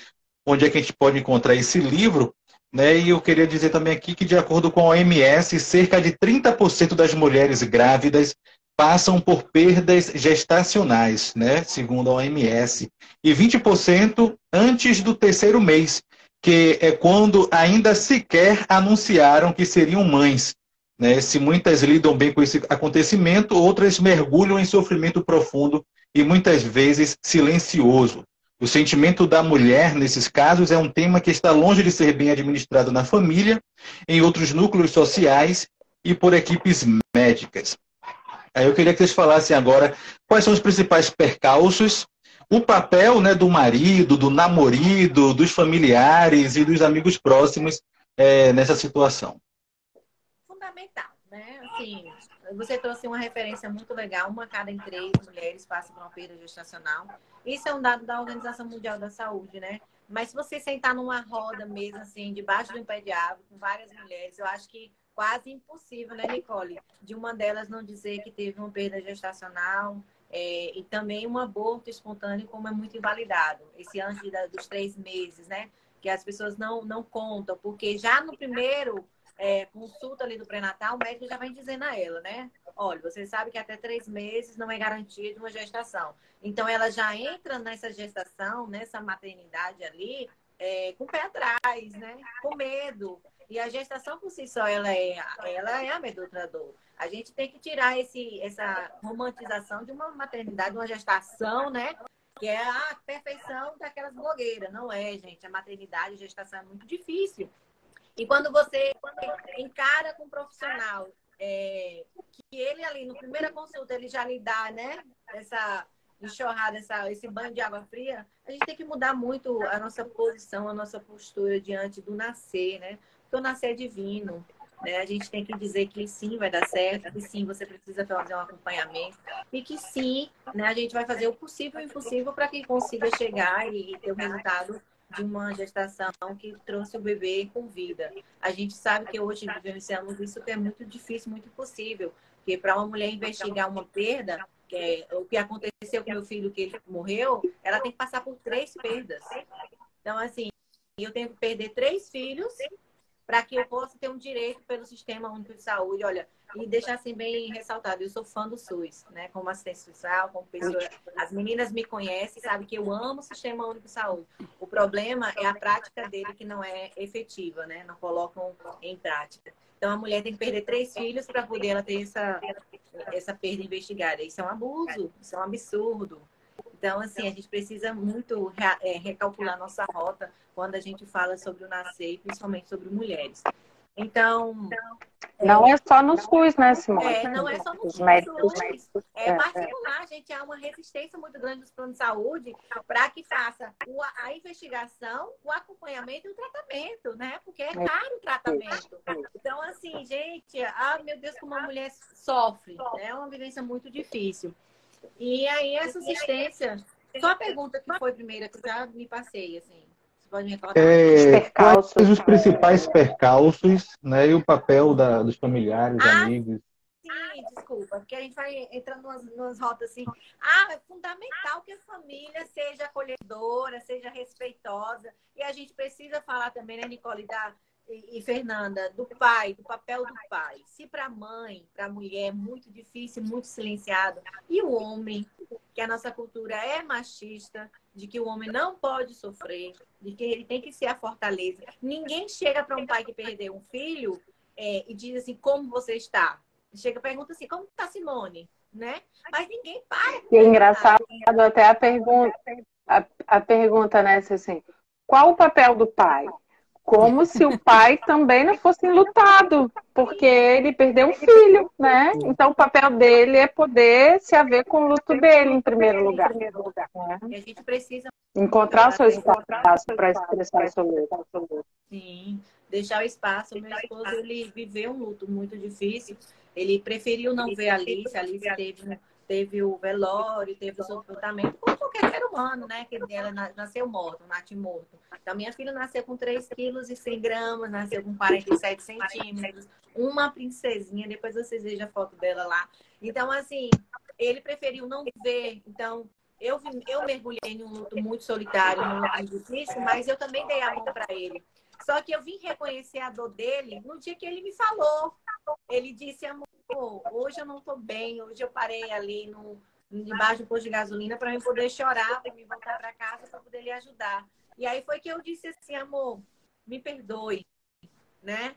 onde é que a gente pode encontrar esse livro, né? E eu queria dizer também aqui que, de acordo com a OMS, cerca de 30% das mulheres grávidas passam por perdas gestacionais, né? Segundo a OMS, e 20% antes do terceiro mês, que é quando ainda sequer anunciaram que seriam mães. Né? Se muitas lidam bem com esse acontecimento, outras mergulham em sofrimento profundo e muitas vezes silencioso. O sentimento da mulher, nesses casos, é um tema que está longe de ser bem administrado na família, em outros núcleos sociais e por equipes médicas. Aí eu queria que vocês falassem agora quais são os principais percalços, o papel, né, do marido, do namorado, dos familiares e dos amigos próximos nessa situação. Fundamental, né? Assim, você trouxe uma referência muito legal, uma a cada em 3 mulheres passa por uma perda gestacional. Isso é um dado da Organização Mundial da Saúde, né? Mas se você sentar numa roda mesmo, assim, debaixo de um pé de árvore, com várias mulheres, eu acho que quase impossível, né, Nicole? De uma delas não dizer que teve uma perda gestacional e também um aborto espontâneo, como é muito invalidado. Esse antes dos 3 meses, né? Que as pessoas não contam, porque já no primeiro consulta ali do pré-natal, o médico já vai dizendo a ela, né? Olha, você sabe que até 3 meses não é garantia de uma gestação. Então, ela já entra nessa gestação, nessa maternidade ali, com o pé atrás, né? Com medo. E a gestação por si só, ela é amedrontador. A gente tem que tirar essa romantização de uma maternidade, de uma gestação, né? Que é a perfeição daquelas blogueiras. Não é, gente. A maternidade, a gestação é muito difícil. E quando você encara com um profissional, que ele ali, no primeira consulta, ele já lhe dá, né? Essa enxurrada, esse banho de água fria, a gente tem que mudar muito a nossa posição, a nossa postura diante do nascer, né? Porque o nascer é divino, né? A gente tem que dizer que sim, vai dar certo, que sim, você precisa fazer um acompanhamento e que sim, né, a gente vai fazer o possível e o impossível para que consiga chegar e ter o resultado de uma gestação que trouxe o bebê com vida. A gente sabe que hoje vivenciamos isso, que é muito difícil, muito impossível, porque para uma mulher investigar uma perda, o que aconteceu com meu filho, que ele morreu, ela tem que passar por 3 perdas. Então, assim, eu tenho que perder 3 filhos para que eu possa ter um direito pelo Sistema Único de Saúde. Olha, e deixar assim bem ressaltado, eu sou fã do SUS, né? Como assistente social, como pessoa. As meninas me conhecem, sabem que eu amo o Sistema Único de Saúde. O problema é a prática dele que não é efetiva, né? Não colocam em prática. Então, a mulher tem que perder 3 filhos para poder ela ter essa perda investigada. Isso é um abuso, isso é um absurdo. Então, assim, a gente precisa muito recalcular nossa rota quando a gente fala sobre o nascer e principalmente sobre mulheres. Então... Não é só no SUS, né, Simone? Não é só no SUS. É particular, gente. Há uma resistência muito grande dos planos de saúde para que faça a investigação, o acompanhamento e o tratamento, né? Porque é caro o tratamento. Então, assim, gente, meu Deus, como a mulher sofre, né? É uma vivência muito difícil. E aí, essa assistência... Só a pergunta que foi primeira, que já me passei, assim. Você pode me recordar? Quais os principais percalços, né, e o papel dos familiares, amigos? Sim, desculpa, porque a gente vai entrando nas rotas assim. É fundamental que a família seja acolhedora, seja respeitosa. E a gente precisa falar também, né, Nicole e Fernanda, do pai, do papel do pai. Se para a mãe, para a mulher é muito difícil, muito silenciado, e o homem, que a nossa cultura é machista, de que o homem não pode sofrer, de que ele tem que ser a fortaleza. Ninguém chega para um pai que perdeu um filho e diz assim, como você está? chega e pergunta assim, como tá Simone? Né? Mas ninguém para. E é engraçado até a pergunta, né, assim, qual o papel do pai? Como se o pai também não fosse enlutado, porque ele perdeu um filho, né? Então o papel dele é poder se haver com o luto dele em primeiro lugar. Né? E a gente precisa encontrar o seu espaço para expressar o seu luto. Sim, deixar o espaço. O meu esposo, ele viveu um luto muito difícil. Ele preferiu não ver a Alice. A Alice teve o velório, teve o sepultamento, como qualquer ser humano, né? Que ela nasceu morta, um natimorto. Então, minha filha nasceu com 3 quilos e 100 gramas, nasceu com 47 centímetros, uma princesinha. Depois vocês vejam a foto dela lá. Então, assim, ele preferiu não ver. Então, eu mergulhei num luto muito solitário, num luto difícil, mas eu também dei a mão para ele. Só que eu vim reconhecer a dor dele no dia que ele me falou. Ele disse, amor, hoje eu não estou bem, hoje eu parei ali debaixo do posto de gasolina para eu poder chorar, para me voltar para casa, para poder lhe ajudar. E aí foi que eu disse assim, amor, me perdoe, né?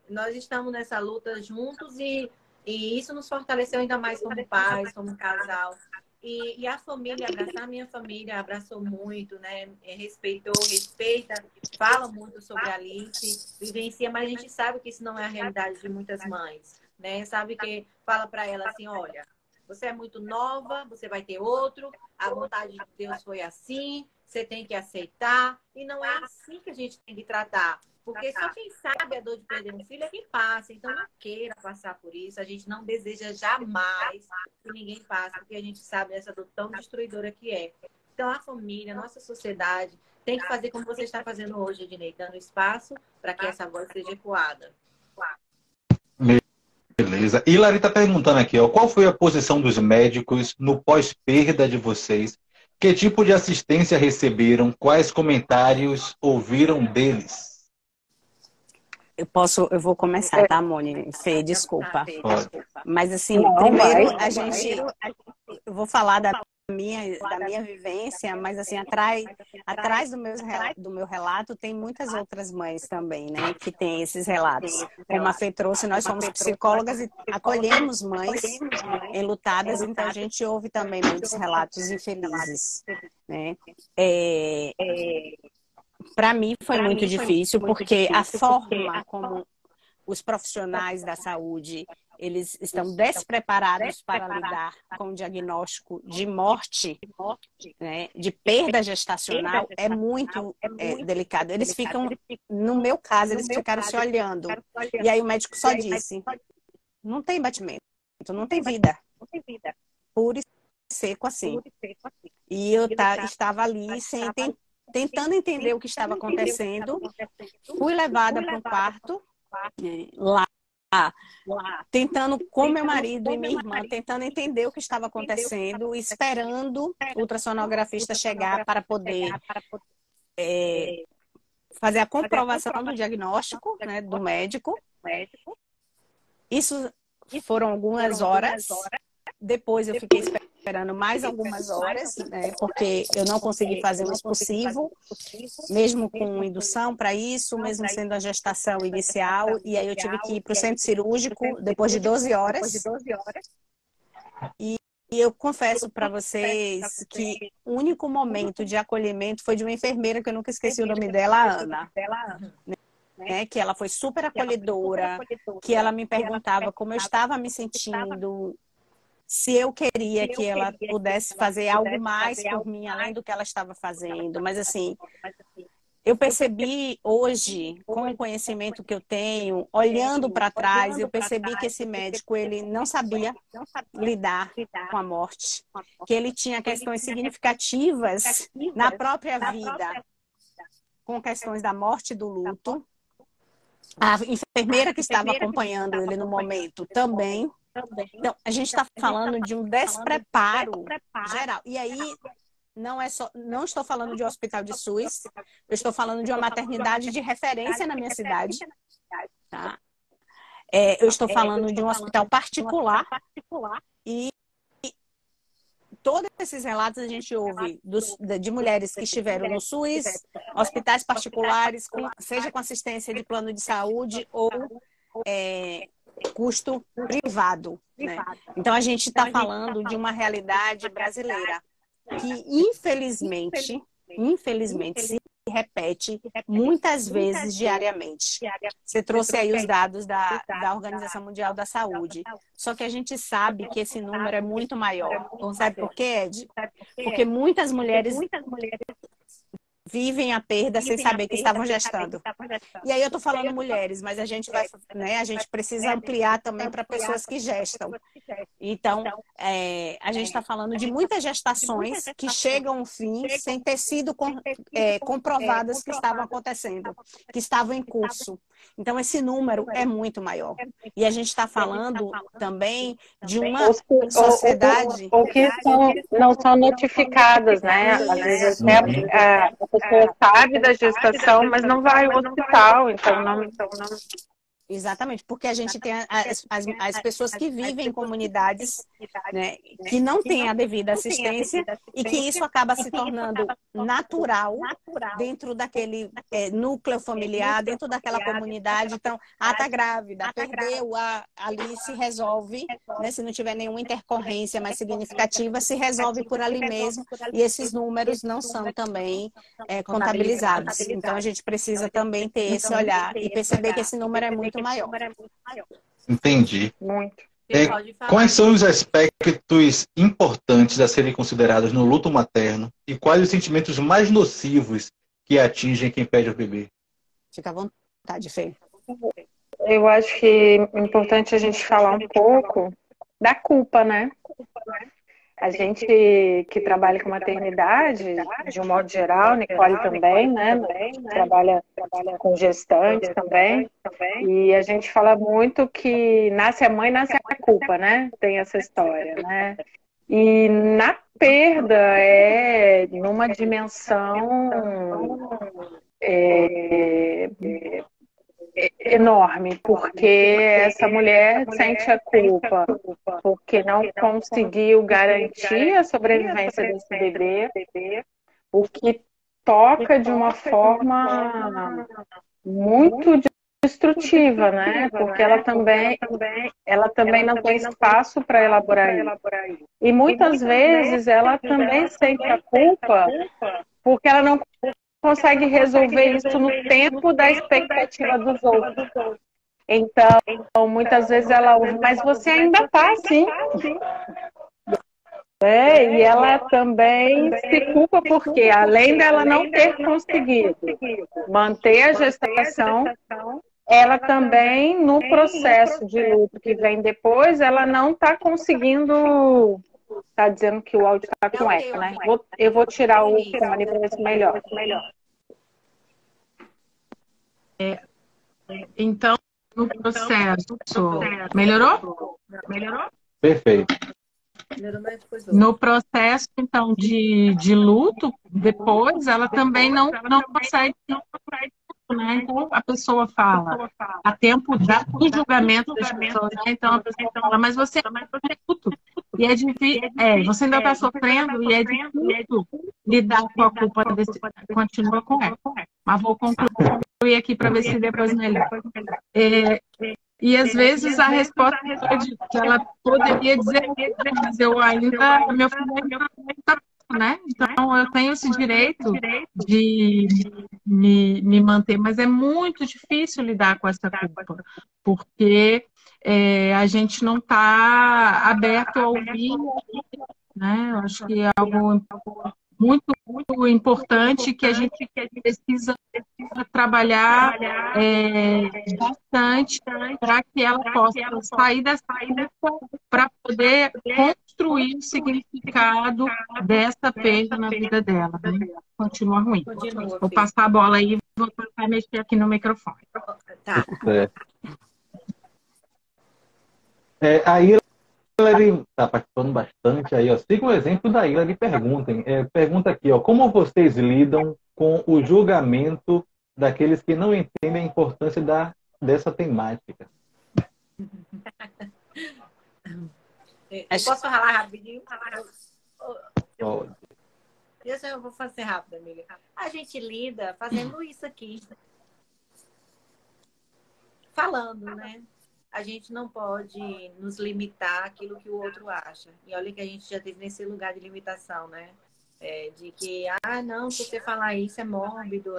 Nós estamos nessa luta juntos e isso nos fortaleceu ainda mais como pais, como casal. E a família, abraçar a minha família, abraçou muito, né? Respeita, fala muito sobre a Alice, vivencia, mas a gente sabe que isso não é a realidade de muitas mães, né? Sabe que fala para ela assim, olha, você é muito nova, você vai ter outro, a vontade de Deus foi assim, você tem que aceitar, e não é assim que a gente tem que tratar. Porque só quem sabe a dor de perder um filho é quem passa. Então, não queira passar por isso. A gente não deseja jamais que ninguém passe, porque a gente sabe dessa dor tão destruidora que é. Então, a família, a nossa sociedade, tem que fazer como você está fazendo hoje, Ednei, dando espaço para que essa voz seja ecoada. Beleza. E Lari está perguntando aqui, ó, qual foi a posição dos médicos no pós-perda de vocês? Que tipo de assistência receberam? Quais comentários ouviram deles? Eu vou começar, tá, Moni? Fê, desculpa. Pode. Mas assim, primeiro eu vou falar da minha vivência, mas assim, atrás do meu relato tem muitas outras mães também, né, que tem esses relatos. Como a Fê trouxe, nós somos psicólogas e acolhemos mães enlutadas, então a gente ouve também muitos relatos infelizes, né. Para mim foi muito difícil, porque a forma como os profissionais da saúde, eles estão despreparados para lidar com o diagnóstico de morte, né, de perda gestacional, é muito delicado. Eles ficam, no meu caso, eles ficaram se olhando. E aí o médico só disse, não tem batimento, não tem vida. Puro e seco assim. E eu estava ali tentando entender o que estava acontecendo. Fui levada para um quarto lá, tentando com meu marido e minha irmã, tentando entender o que estava acontecendo, esperando o ultrassonografista chegar para poder fazer a comprovação do diagnóstico, né, do médico. Isso foram algumas horas. Depois eu fiquei esperando mais algumas horas, né, porque eu não consegui fazer o expulsivo, mesmo com indução para isso, mesmo sendo a gestação inicial, e aí eu tive que ir para o centro cirúrgico depois de 12 horas. E eu confesso para vocês que o único momento de acolhimento foi de uma enfermeira, que eu nunca esqueci o nome dela, Ana. Né, que ela foi super acolhedora, que ela me perguntava como eu estava me sentindo, se eu queria que ela pudesse fazer algo mais por mim, além do que ela estava fazendo. Mas assim, eu percebi hoje, com o conhecimento que eu tenho, olhando para trás, eu percebi que esse médico, ele não sabia lidar com a morte, que ele tinha questões significativas na própria vida, com questões da morte e do luto. A enfermeira que estava acompanhando ele no momento também. Então, a gente está falando de um despreparo geral. E aí, não estou falando de um hospital de SUS, eu estou falando de uma maternidade de referência na minha cidade. Tá? Eu estou falando de um hospital particular. E todos esses relatos a gente ouve de mulheres que estiveram no SUS, hospitais particulares, seja com assistência de plano de saúde ou custo privado, né? Então, a gente está falando de uma realidade brasileira que, infelizmente, se repete muitas vezes diariamente. Você trouxe aí os dados da Organização Mundial da Saúde. Só que a gente sabe que esse número é muito maior. Então, sabe por quê, Ed? Porque muitas mulheres vivem a perda sem saber que estavam gestando. E aí eu estou falando mulheres, mas a gente vai, né, a gente precisa ampliar também para pessoas que gestam. Então, a gente está falando de muitas gestações que chegam ao fim sem ter sido comprovadas que estavam acontecendo, que estavam em curso. Então, esse número é muito maior. E a gente está falando também de uma sociedade... Ou que não são notificadas, né? Às vezes até a pessoa sabe da gestação, mas não vai ao hospital, então não... Exatamente, porque a gente tem as pessoas que vivem em comunidades, né, que não têm a devida assistência e que isso acaba se tornando natural dentro daquele núcleo familiar, dentro daquela comunidade. Então, tá grávida, perdeu, ali se resolve, né, se não tiver nenhuma intercorrência mais significativa, se resolve por ali mesmo e esses números não são também contabilizados. Então, a gente precisa também ter esse olhar e perceber que esse número é muito maior. Entendi. Muito. Quais são os aspectos importantes a serem considerados no luto materno e quais os sentimentos mais nocivos que atingem quem perde o bebê? Fica à vontade, Fê. Eu acho que é importante a gente falar um pouco da culpa, né? A gente que trabalha com maternidade, de um modo geral, Nicole também, né? Trabalha com gestantes também. E a gente fala muito que nasce a mãe, nasce a culpa, né? Tem essa história, né? E na perda é numa dimensão enorme, porque essa mulher sente a culpa porque não conseguiu garantir a sobrevivência desse bebê, o que toca de uma forma muito destrutiva, né? Porque ela também não tem espaço para elaborar isso. E muitas vezes ela também sente a culpa porque ela não consegue resolver isso no tempo da expectativa dos outros. Então, muitas vezes ela ouve, mas você ainda está assim. E ela também se culpa porque, além dela não ter conseguido manter a gestação, ela também, no processo de luto que vem depois, ela não está conseguindo... Está dizendo que o áudio está com eco, né? Eu vou tirar o fone para ver se melhora. Então, no processo... Melhorou? Perfeito. No processo, então, de luto, depois, ela também não consegue... Né? Então, a pessoa fala a tempo do julgamento das pessoas, né? Então a pessoa fala, mas você é luto. E é difícil, você ainda está sofrendo e é difícil lidar com a culpa desse. Continua com ela. Mas vou concluir aqui para ver se depois melhor. E às vezes a resposta que ela poderia dizer, mas eu ainda, meu filho ainda está, né? Então eu tenho esse direito de me manter, mas é muito difícil lidar com essa culpa, porque a gente não está aberto a ouvir, né? Eu acho que é algo muito importante que a gente precisa trabalhar bastante para que ela possa sair dessa culpa para poder construir o significado dessa perda na vida dela. Né? Continua ruim. Vou passar a bola aí e vou tentar mexer aqui no microfone. Tá. A Hilary está participando bastante aí, ó. Siga o exemplo da Hilary, perguntem. Pergunta aqui, ó, como vocês lidam com o julgamento daqueles que não entendem a importância dessa temática? Posso falar rapidinho? Pode. Eu vou fazer rápido, amiga. A gente lida fazendo isso aqui. Falando, né? a gente não pode nos limitar àquilo que o outro acha. E olha que a gente já teve nesse lugar de limitação, né? De que, não, se você falar isso é mórbido,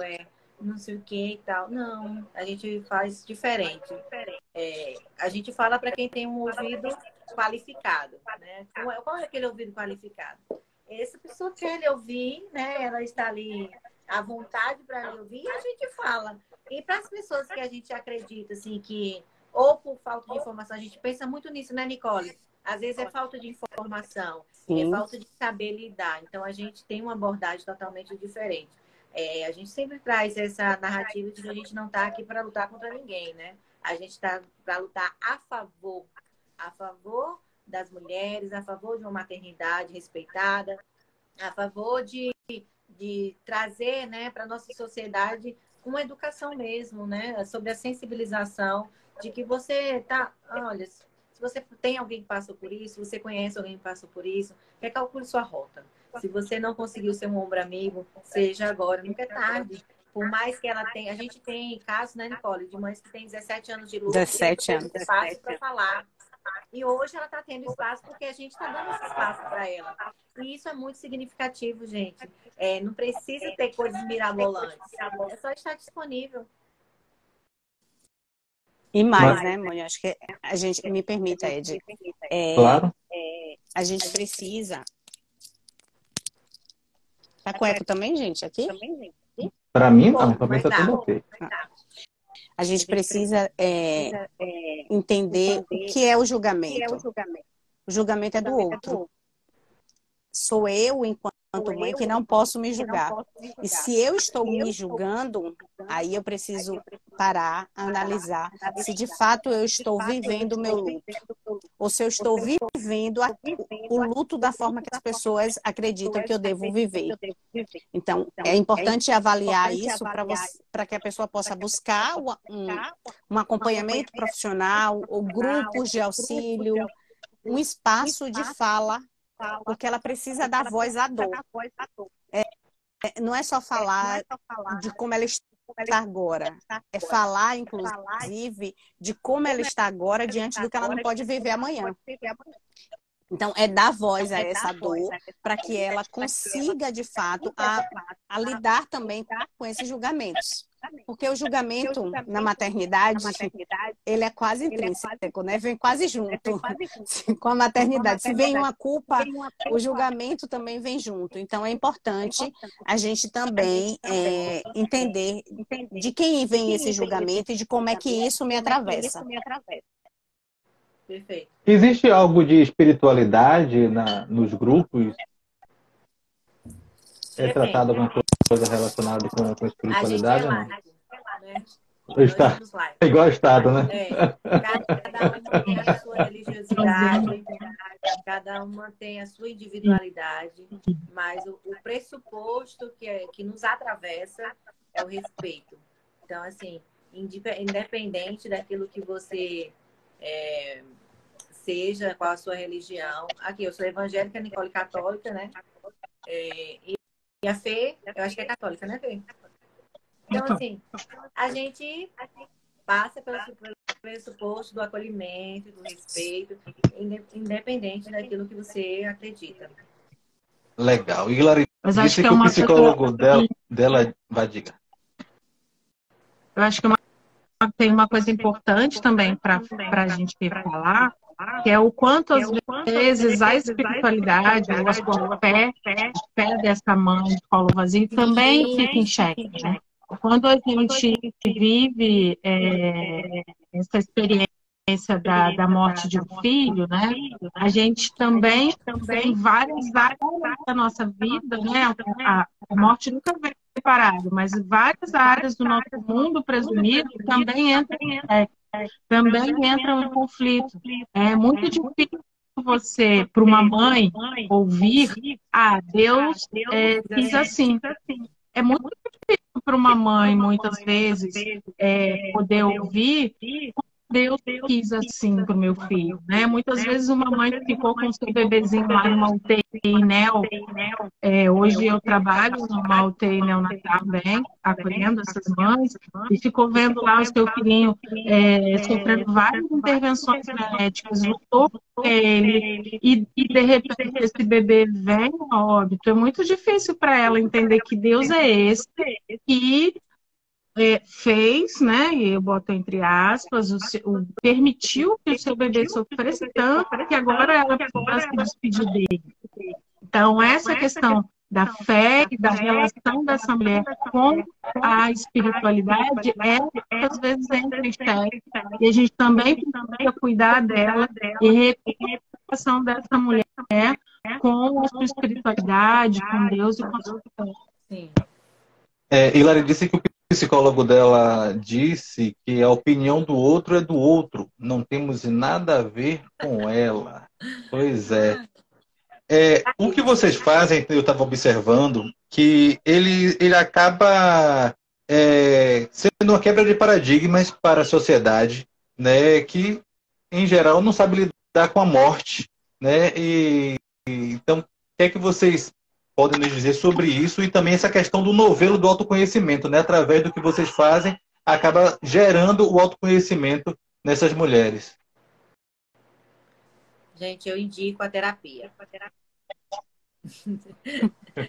não sei o que e tal. Não, a gente faz diferente. A gente fala para quem tem um ouvido qualificado, né? Qual é aquele ouvido qualificado? Essa pessoa quer lhe ouvir, né? Ela está ali à vontade para lhe ouvir e a gente fala. E para as pessoas que a gente acredita, assim, que ou por falta de informação, a gente pensa muito nisso, né, Nicole? Às vezes é falta de informação, é falta de saber lidar. Então, a gente tem uma abordagem totalmente diferente. A gente sempre traz essa narrativa de que a gente não está aqui para lutar contra ninguém, né? A gente está para lutar a favor das mulheres, a favor de uma maternidade respeitada, a favor de trazer, né, para a nossa sociedade uma educação mesmo, né, sobre a sensibilização de que você olha, se você tem alguém que passou por isso, você conhece alguém que passou por isso, recalcule sua rota. Se você não conseguiu ser um ombro amigo, seja agora, nunca é tarde. Por mais que ela tenha... A gente tem casos, né, Nicole, de mães que têm 17 anos de luto. 17 anos. Espaço para falar. E hoje ela está tendo espaço porque a gente está dando esse espaço para ela. E isso é muito significativo, gente. Não precisa ter coisas mirabolantes. É só estar disponível. E mais, né, mãe? Acho que a gente... Me permita, Ed. Claro. A gente precisa... Tá com eco também, gente, aqui? Para mim, não. Para mim tá tudo ok. A gente precisa entender o que é o julgamento. O julgamento é do outro. Sou eu, enquanto mãe, que não posso me julgar. E se eu estou me julgando, aí eu preciso parar, analisar se de fato eu estou vivendo o meu luto. Ou se eu estou vivendo o luto da forma que as pessoas acreditam que eu devo viver. Então, é importante avaliar isso para que a pessoa possa buscar um acompanhamento profissional, ou grupos de auxílio, um espaço de fala, porque ela precisa dar voz à dor. Não é só falar de como ela está agora, é falar, inclusive, de como ela está agora diante do que ela não pode viver amanhã. Então, é dar voz a essa dor para que ela consiga, de fato, a lidar também com esses julgamentos. Porque o julgamento na maternidade, ele é quase intrínseco, né? Vem quase junto com a maternidade. Se vem uma culpa, o julgamento também vem junto. Então, é importante a gente também entender de quem vem esse julgamento e de como é que isso me atravessa. Perfeito. Existe algo de espiritualidade nos grupos? É tratado alguma coisa relacionada com espiritualidade? A gente né? É igual ao Estado, né? Cada uma tem a sua religiosidade, cada uma tem a sua individualidade, mas o pressuposto que nos atravessa é o respeito. Então, assim, independente daquilo que você seja, qual a sua religião. Aqui, eu sou evangélica, Nicole católica, né? E a Fê, eu acho que é católica, né, Fê? Então, assim, a gente passa pelo pressuposto do acolhimento, do respeito, independente daquilo que você acredita. Legal. E Larissa, mas acho disse que o psicólogo dela vai diga. Eu acho que tem uma coisa importante também para a gente falar, que é o quanto às vezes a espiritualidade ou a sua fé dessa mãe de colo vazio também fica em xeque, né? Quando a gente vive essa experiência da morte de um filho, né? A gente também tem várias áreas da nossa vida, né? A morte nunca vem separado, mas várias áreas do nosso mundo presumido também entram em conflito. É muito difícil você, para uma mãe, ouvir: Deus quis assim. É muito difícil para uma mãe, muitas vezes, poder ouvir: Deus quis assim para o meu filho, né? Muitas vezes uma mãe ficou com seu bebezinho lá numa UTI neo. Hoje eu trabalho numa UTI neonatal também, acolhendo essas mães, e ficou vendo lá o seu filhinho sofrendo várias intervenções genéticas, lutou por ele, e de repente esse bebê vem a óbito. É muito difícil para ela entender que Deus é esse que fez, né, e eu boto entre aspas, permitiu que o seu bebê sofresse tanto que agora ela precisa se despedir dele. Então, essa questão da fé e da relação dessa mulher com a espiritualidade, às vezes entra em xeque, e a gente também precisa cuidar dela e repetir a relação dessa mulher com a sua espiritualidade, com Deus e com a sua fé. Sim. Hilary disse que o psicólogo dela disse que a opinião do outro é do outro, não temos nada a ver com ela. Pois é. O que vocês fazem, eu estava observando, que ele acaba sendo uma quebra de paradigmas para a sociedade, né, que, em geral, não sabe lidar com a morte. Né? Então, o que é que vocês podem nos dizer sobre isso e também essa questão do novelo do autoconhecimento, né? Através do que vocês fazem, acaba gerando o autoconhecimento nessas mulheres. Gente, eu indico a terapia.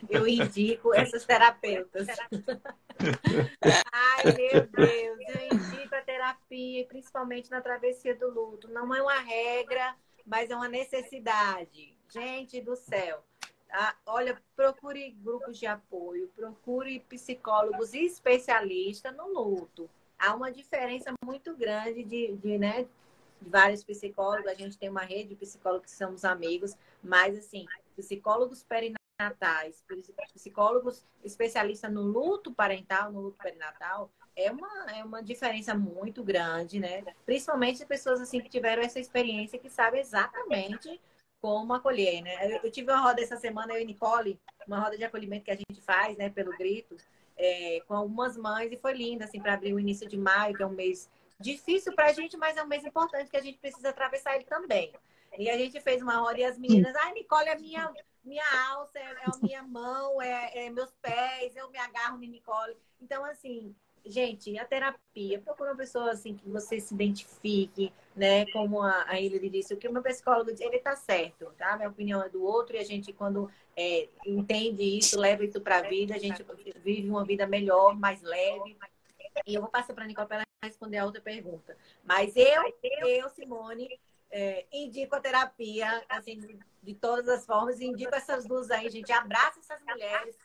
Eu indico essas terapeutas. Ai, meu Deus, eu indico a terapia, principalmente na travessia do luto. Não é uma regra, mas é uma necessidade. Gente do céu. Olha, procure grupos de apoio, procure psicólogos e especialistas no luto. Há uma diferença muito grande de vários psicólogos. A gente tem uma rede de psicólogos que somos amigos, mas assim, psicólogos perinatais, psicólogos especialistas no luto parental, no luto perinatal, é uma diferença muito grande, né? Principalmente pessoas assim que tiveram essa experiência, que sabem exatamente como acolher, né? Eu tive uma roda essa semana, eu e Nicole, uma roda de acolhimento que a gente faz, né, pelo Grito, com algumas mães, e foi linda, assim, para abrir o início de maio, que é um mês difícil para a gente, mas é um mês importante que a gente precisa atravessar ele também. E a gente fez uma roda e as meninas, Nicole, é minha alça, é a minha mão, é meus pés, eu me agarro em Nicole. Então, assim, gente, a terapia, procura uma pessoa assim que você se identifique, né? Como a Hilary disse, o que o meu psicólogo diz, ele tá certo, tá? Minha opinião é do outro, e a gente, quando entende isso, leva isso pra vida, a gente vive uma vida melhor, mais leve. E eu vou passar pra Nicole para ela responder a outra pergunta. Mas eu Simone, indico a terapia, assim, de todas as formas, e indico essas duas aí, gente. Abraça essas mulheres,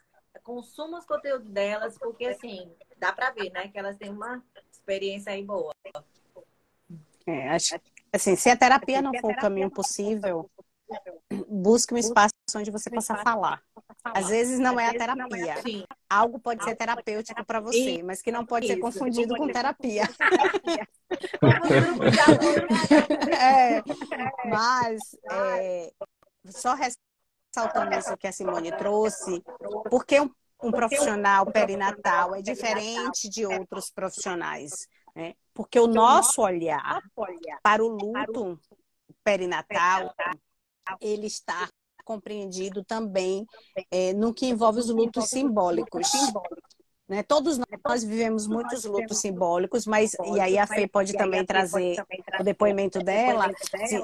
consuma os conteúdos delas, porque, assim, dá para ver, né? Que elas têm uma experiência aí boa. Acho que, assim, se a terapia não for o caminho possível, busque um espaço onde você possa falar. Às vezes não é a terapia. Sim. Algo pode ser terapêutico para você, mas que não pode ser confundido com terapia. Mas, só ressaltando isso que a Simone trouxe, porque um profissional perinatal é diferente de outros profissionais, né? Porque o nosso olhar para o luto perinatal, ele está compreendido também no que envolve os lutos simbólicos. Né? Todos nós vivemos muitos lutos simbólicos, mas, e aí a Fê pode também trazer o depoimento dela,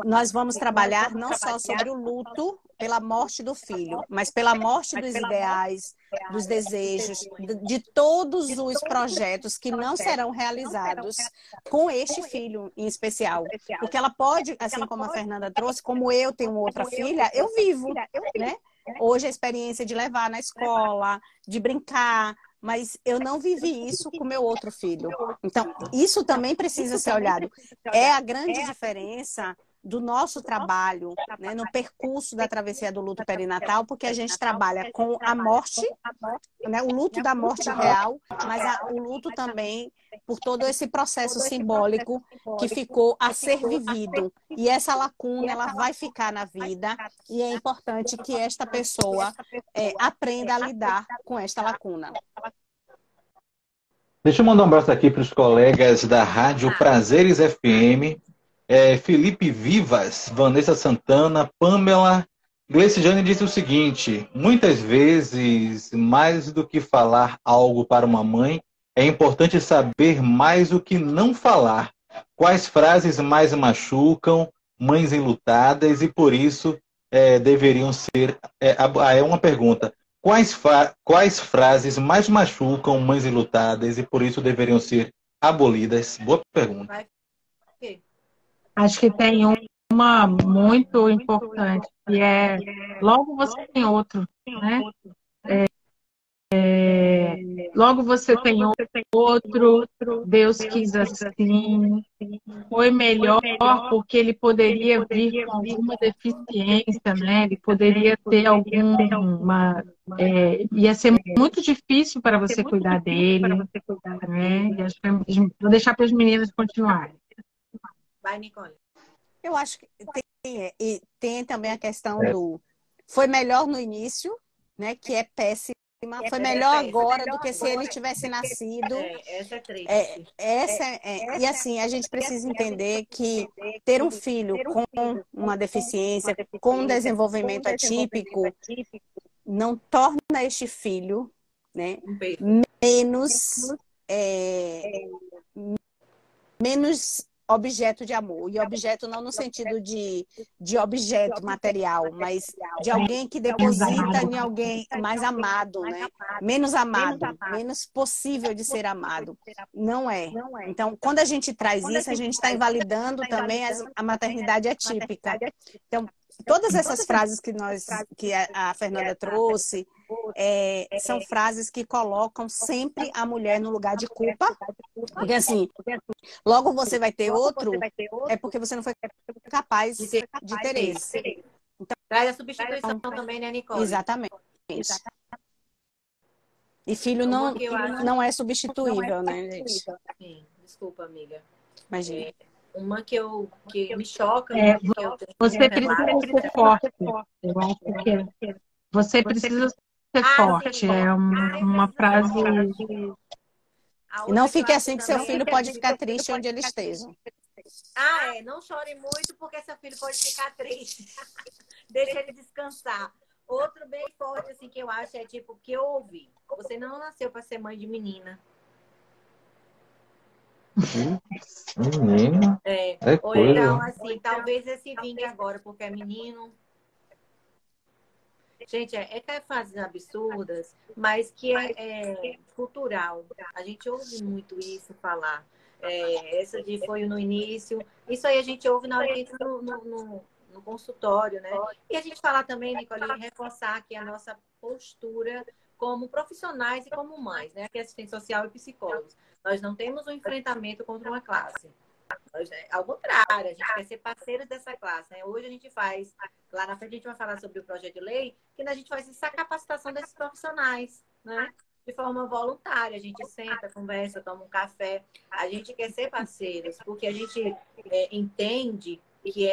nós vamos trabalhar não só sobre o luto pela morte do filho, mas pela morte dos ideais, dos desejos, de todos os projetos que não serão realizados com este filho em especial. Porque ela pode, assim como a Fernanda trouxe, como eu tenho outra filha, eu vivo, né? Hoje a experiência de levar na escola, de brincar, mas eu não vivi isso com meu outro filho. Então, isso também precisa ser olhado. É a grande diferença do nosso trabalho, né, no percurso da travessia do luto perinatal, porque a gente trabalha com a morte, né, o luto da morte real, mas o luto também por todo esse processo simbólico que ficou a ser vivido. E essa lacuna, ela vai ficar na vida, e é importante que esta pessoa aprenda a lidar com esta lacuna. Deixa eu mandar um abraço aqui para os colegas da Rádio Prazeres FM, Felipe Vivas, Vanessa Santana, Pamela. Gleice Jane disse o seguinte: muitas vezes, mais do que falar algo para uma mãe, é importante saber mais o que não falar. Quais frases mais machucam mães enlutadas e por isso deveriam ser. É uma pergunta. Quais frases mais machucam mães enlutadas e por isso deveriam ser abolidas? Boa pergunta. Acho que tem uma muito importante, que é logo você tem outro, né? Logo você tem outro, Deus quis assim, foi melhor porque ele poderia vir com alguma deficiência, né? Ele poderia ter alguma... ia ser muito difícil para você cuidar dele, né? E acho que vou deixar para os meninos continuarem. Vai, Nicole. Eu acho que tem também a questão do... Foi melhor no início, né? Que é péssimo. Foi melhor agora do que se ele tivesse nascido. Essa é triste. E assim, a gente precisa entender que ter um filho com uma deficiência, com um desenvolvimento atípico, não torna este filho, né, menos objeto de amor. E objeto não no sentido de objeto material, mas de alguém que deposita em alguém mais amado, né? Menos amado, menos possível de ser amado. Não é. Então, quando a gente traz isso, a gente está invalidando também a maternidade atípica. Então, todas essas frases que a Fernanda trouxe, são frases que colocam sempre a mulher no lugar de culpa. Porque assim, logo você vai ter outro, é porque você não foi capaz de ter esse. Então, traz a substituição também, né, Nicole? Exatamente. E filho não é substituível, né, gente? Sim, desculpa, amiga. Imagina. Uma que me choca. Você precisa ser forte. Eu acho que você precisa ser forte. É uma frase... E não fique assim que seu filho pode ficar triste onde ele esteja. Não chore muito porque seu filho pode ficar triste. Deixa ele descansar. Outro bem forte, assim, que eu acho é tipo, que eu ouvi. Você não nasceu para ser mãe de menina. Menino. Ou então, assim, talvez esse vingue agora porque é menino. Gente, é frases absurdas, mas que é cultural. A gente ouve muito isso falar. Essa de foi no início. Isso aí a gente ouve na hora que entra no consultório, né? E a gente falar também, Nicole, reforçar aqui a nossa postura como profissionais e como mães, né? Aqui é assistente social e psicólogos. Nós não temos um enfrentamento contra uma classe. Ao contrário, a gente quer ser parceiros dessa classe, né? Hoje a gente faz, lá na frente a gente vai falar sobre o projeto de lei, que a gente faz essa capacitação desses profissionais, né? De forma voluntária. A gente senta, conversa, toma um café. A gente quer ser parceiros, porque a gente entende que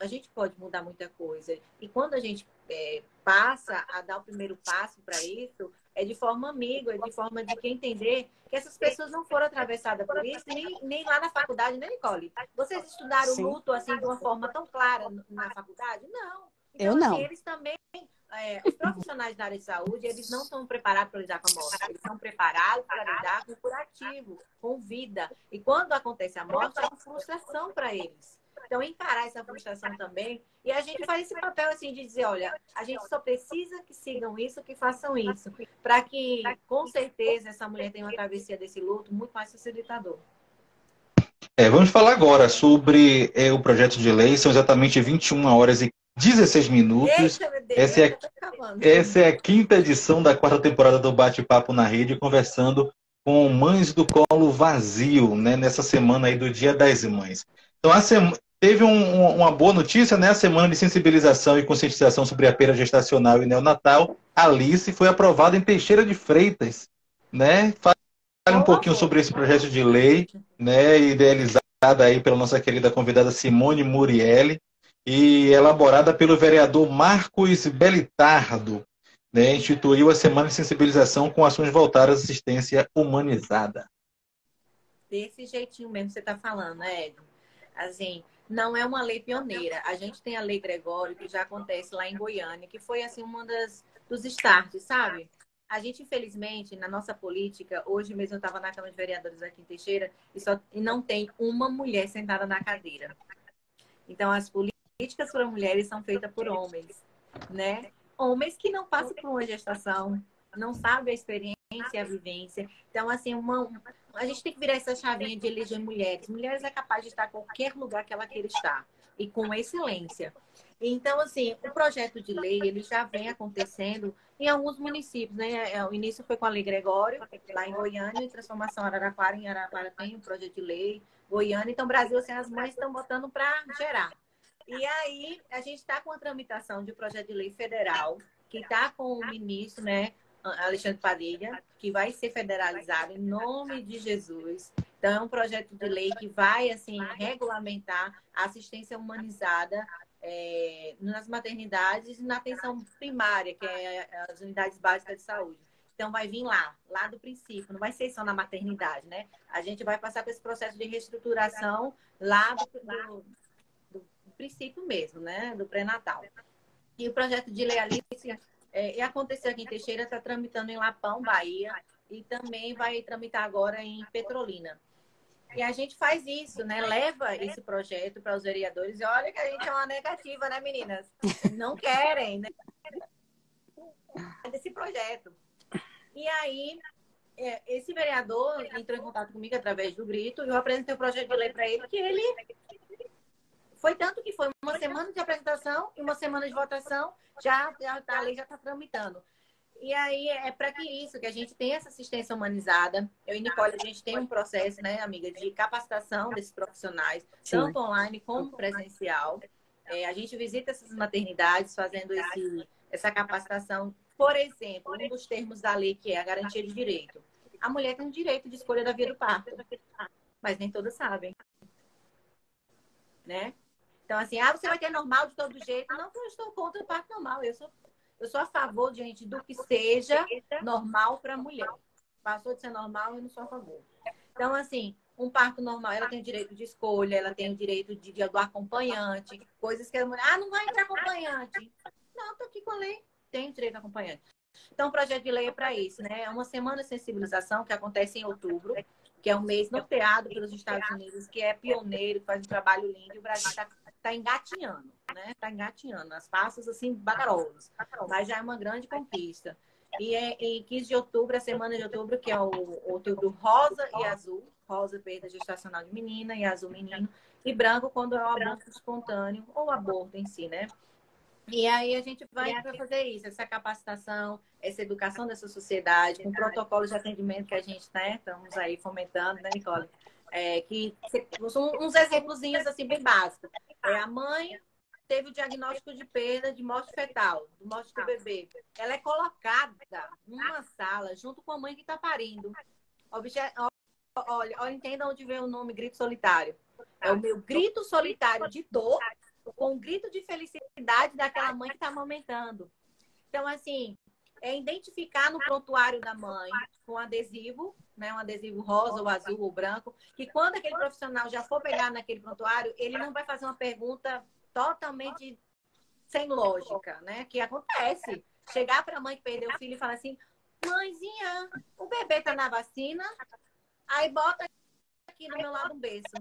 a gente pode mudar muita coisa. E quando a gente passa a dar o primeiro passo para isso, é de forma amiga, é de forma de quem entender que essas pessoas não foram atravessadas por isso, nem lá na faculdade, né, Nicole? Vocês estudaram o luto assim de uma forma tão clara na faculdade? Não. Então, eu não. Assim, eles também, os profissionais da área de saúde, eles não estão preparados para lidar com a morte. Eles estão preparados para lidar com o curativo, com vida. E quando acontece a morte, é uma frustração para eles. Então, encarar essa frustração também. E a gente faz esse papel assim de dizer, olha, a gente só precisa que sigam isso, que façam isso. Para que, com certeza, essa mulher tenha uma travessia desse luto muito mais facilitador. Vamos falar agora sobre o projeto de lei. São exatamente 21 horas e 16 minutos. Essa é a quinta edição da 4ª temporada do Bate-Papo na Rede, conversando com mães do colo vazio, né, nessa semana aí do Dia das Mães. Então, teve uma boa notícia, né? A semana de sensibilização e conscientização sobre a perda gestacional e neonatal, Alice, foi aprovada em Teixeira de Freitas, né? Fale um pouquinho sobre esse projeto de lei, né? Idealizada aí pela nossa querida convidada Simone Murielli e elaborada pelo vereador Marcos Belitardo. né, instituiu a Semana de Sensibilização com ações voltadas à assistência humanizada. Desse jeitinho mesmo que você está falando, né, Ed? Assim, não é uma lei pioneira. A gente tem a Lei Gregório, que já acontece lá em Goiânia, que foi, assim, dos starts, sabe? A gente, infelizmente, na nossa política, hoje mesmo eu estava na Câmara de Vereadores aqui em Teixeira, e não tem uma mulher sentada na cadeira. Então, as políticas para mulheres são feitas por homens, né? Homens que não passam por uma gestação, não sabem a experiência e a vivência. Então, assim, a gente tem que virar essa chavinha de eleger mulheres. Mulheres é capaz de estar em qualquer lugar que ela queira estar, e com excelência. Então, assim, o projeto de lei, ele já vem acontecendo em alguns municípios, né? O início foi com a Lei Gregório, lá em Goiânia, em Transformação Araraquara. Em Araraquara tem um projeto de lei, Goiânia. Então, Brasil, assim, as mães estão botando para gerar. E aí, a gente está com a tramitação de um projeto de lei federal, que está com o ministro, né, Alexandre Padilha, que vai ser federalizado em nome de Jesus. Então, é um projeto de lei que vai, assim, regulamentar a assistência humanizada nas maternidades e na atenção primária, que é as unidades básicas de saúde. Então, vai vir lá do princípio, não vai ser só na maternidade, né? A gente vai passar por esse processo de reestruturação lá do princípio mesmo, né? Do pré-natal. E o projeto de lei Alice aconteceu aqui em Teixeira, está tramitando em Lapão, Bahia, e também vai tramitar agora em Petrolina. E a gente faz isso, né? Leva esse projeto para os vereadores. E olha que a gente é uma negativa, né, meninas? Não querem, né? Desse projeto. E aí, esse vereador entrou em contato comigo através do Grito, e eu apresentei o projeto de lei para ele, que ele... Foi tanto que foi uma semana de apresentação e uma semana de votação, a lei já está tramitando. E aí é para que a gente tenha essa assistência humanizada. Eu e Nicole, a gente tem um processo, né, amiga, de capacitação desses profissionais, sim, tanto online como presencial. A gente visita essas maternidades fazendo essa capacitação. Por exemplo, um dos termos da lei, que é a garantia de direito. A mulher tem o direito de escolha da via do parto, mas nem todas sabem, né? Então, assim, você vai ter normal de todo jeito. Não que eu estou contra o parto normal. Eu sou a favor, gente, do que seja normal para a mulher. Passou de ser normal, eu não sou a favor. Então, assim, um parto normal, ela tem o direito de escolha, ela tem o direito do acompanhante, coisas que a mulher... não vai entrar acompanhante. Não, estou aqui com a lei, tem direito a acompanhante. Então, o projeto de lei é para isso, né? É uma semana de sensibilização que acontece em outubro, que é um mês norteado pelos Estados Unidos, que é pioneiro, que faz um trabalho lindo, e o Brasil está engatinhando, né? Está engatinhando, as passos assim, bagarosas, mas já é uma grande conquista. E em 15 de outubro, a semana de outubro, que é o outubro rosa e azul, rosa, perda gestacional de menina, e azul, menino, e branco, quando é o aborto espontâneo, ou o aborto em si, né? E aí a gente vai fazer isso, essa capacitação, essa educação dessa sociedade, com protocolos de atendimento que a gente, né, estamos aí fomentando, né, Nicole? Que são uns exemplozinhos assim bem básicos. A mãe teve o diagnóstico de perda de morte fetal, de morte do bebê. Ela é colocada numa sala junto com a mãe que está parindo. Olha, entenda onde vem o nome grito solitário. É o meu grito solitário de dor com um grito de felicidade daquela mãe que está amamentando. Então, assim, identificar no prontuário da mãe com adesivo, né, um adesivo rosa ou azul ou branco, que quando aquele profissional já for pegar naquele prontuário, ele não vai fazer uma pergunta totalmente sem lógica, né? Que acontece. Chegar para a mãe que perdeu o filho e falar assim, mãezinha, o bebê está na vacina, aí bota aqui do meu lado um berço.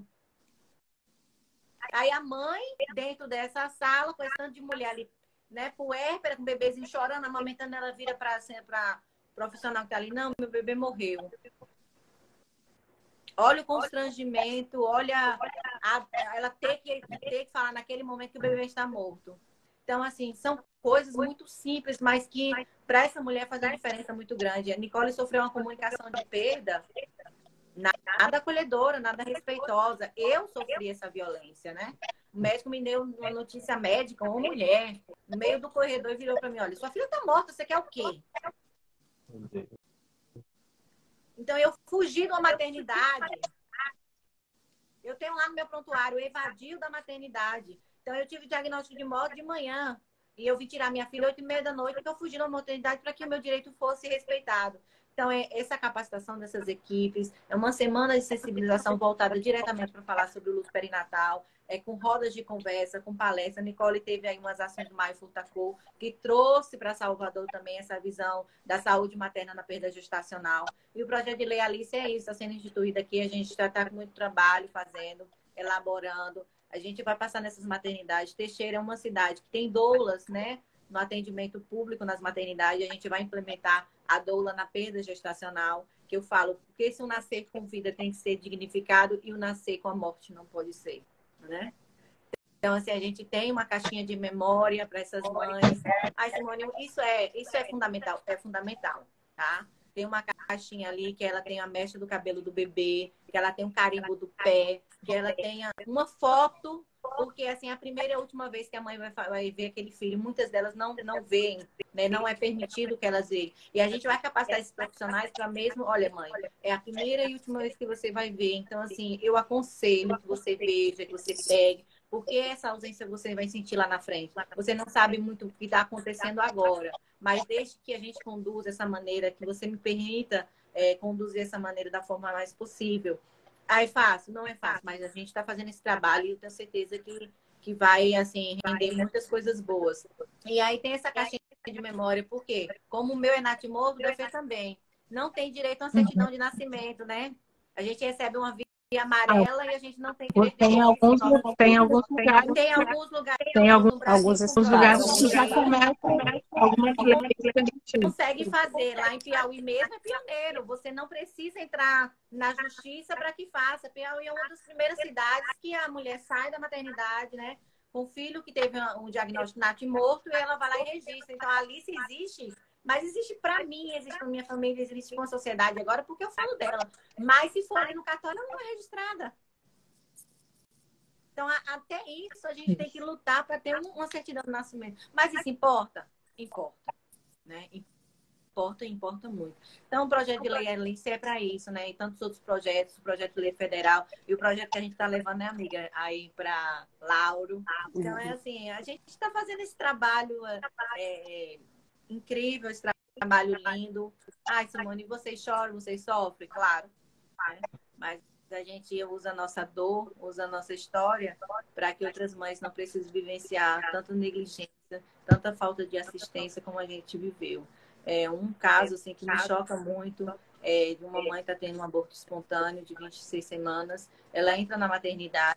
Aí a mãe, dentro dessa sala, com esse tanto de mulher ali, né, puérpera, com o bebezinho chorando, amamentando, ela vira para o profissional que está ali, não, meu bebê morreu. Olha o constrangimento, olha ela ter que falar naquele momento que o bebê está morto. Então, assim, são coisas muito simples, mas que para essa mulher faz uma diferença muito grande. A Nicole sofreu uma comunicação de perda nada acolhedora, nada respeitosa. Eu sofri essa violência, né? O médico me deu uma notícia médica, uma mulher, no meio do corredor, e virou para mim, olha, sua filha tá morta, você quer o quê? Então, eu fugi de uma maternidade. Eu tenho lá no meu prontuário, evadiu da maternidade. Então, eu tive diagnóstico de morte de manhã. E eu vim tirar minha filha 8h30 da noite, porque eu fugi na maternidade para que o meu direito fosse respeitado. Então, essa capacitação dessas equipes, é uma semana de sensibilização voltada diretamente para falar sobre o luto perinatal, com rodas de conversa, com palestra. A Nicole teve aí umas ações do Maio Furtacô, que trouxe para Salvador também essa visão da saúde materna na perda gestacional. E o projeto de lei Alice é isso, está sendo instituído aqui, a gente está com muito trabalho fazendo, elaborando. A gente vai passar nessas maternidades. Teixeira é uma cidade que tem doulas, né? No atendimento público nas maternidades, a gente vai implementar a doula na perda gestacional, que eu falo, porque se o nascer com vida tem que ser dignificado e o nascer com a morte não pode ser, né? Então, assim, a gente tem uma caixinha de memória para essas mães. Ai, Simone, isso é fundamental, tá? Tem uma caixinha ali que ela tem a mecha do cabelo do bebê, que ela tem um carimbo do pé, que ela tenha uma foto, porque assim, a primeira e a última vez que a mãe vai ver aquele filho, muitas delas não veem, né? Não é permitido que elas vejam. E a gente vai capacitar esses profissionais para mesmo, olha, mãe, é a primeira e última vez que você vai ver. Então, assim, eu aconselho que você veja, que você pegue, porque essa ausência você vai sentir lá na frente. Você não sabe muito o que está acontecendo agora, mas desde que a gente conduza essa maneira, que você me permita conduzir essa maneira da forma mais possível. Ah, é fácil? Não é fácil, mas a gente está fazendo esse trabalho e eu tenho certeza que vai, assim, render muitas coisas boas. E aí tem essa caixinha de memória, porque como o meu é natimorto, o da Fê também. Não tem direito a uma certidão de nascimento, né? A gente recebe uma via amarela e a gente não tem direito Tem de alguns lugares. Tem alguns lugares Que já começam algumas leis que a gente consegue fazer. Lá em Piauí mesmo é pioneiro. Você não precisa entrar na justiça para que faça. Piauí é uma das primeiras cidades que a mulher sai da maternidade, né? Com um filho que teve um diagnóstico natimorto e ela vai lá e registra. Então, a Alice existe, mas existe para mim, existe para minha família, existe com a sociedade agora, porque eu falo dela. Mas se for ali no cartório, ela não é registrada. Então, até isso a gente tem que lutar para ter uma certidão de nascimento. Mas isso importa? Importa. Né? Importa muito. Então, o projeto de lei Alice é para isso, né? E tantos outros projetos, o projeto de lei federal e o projeto que a gente está levando, né, amiga, aí para Lauro. Então, é assim, a gente está fazendo esse trabalho incrível, esse trabalho lindo. Ai, Simone, vocês choram, vocês sofrem? Claro. Né? Mas a gente usa a nossa dor, usa a nossa história para que outras mães não precisem vivenciar tanta negligência, tanta falta de assistência como a gente viveu. Um caso assim, que me choca muito de uma mãe que está tendo um aborto espontâneo de 26 semanas. Ela entra na maternidade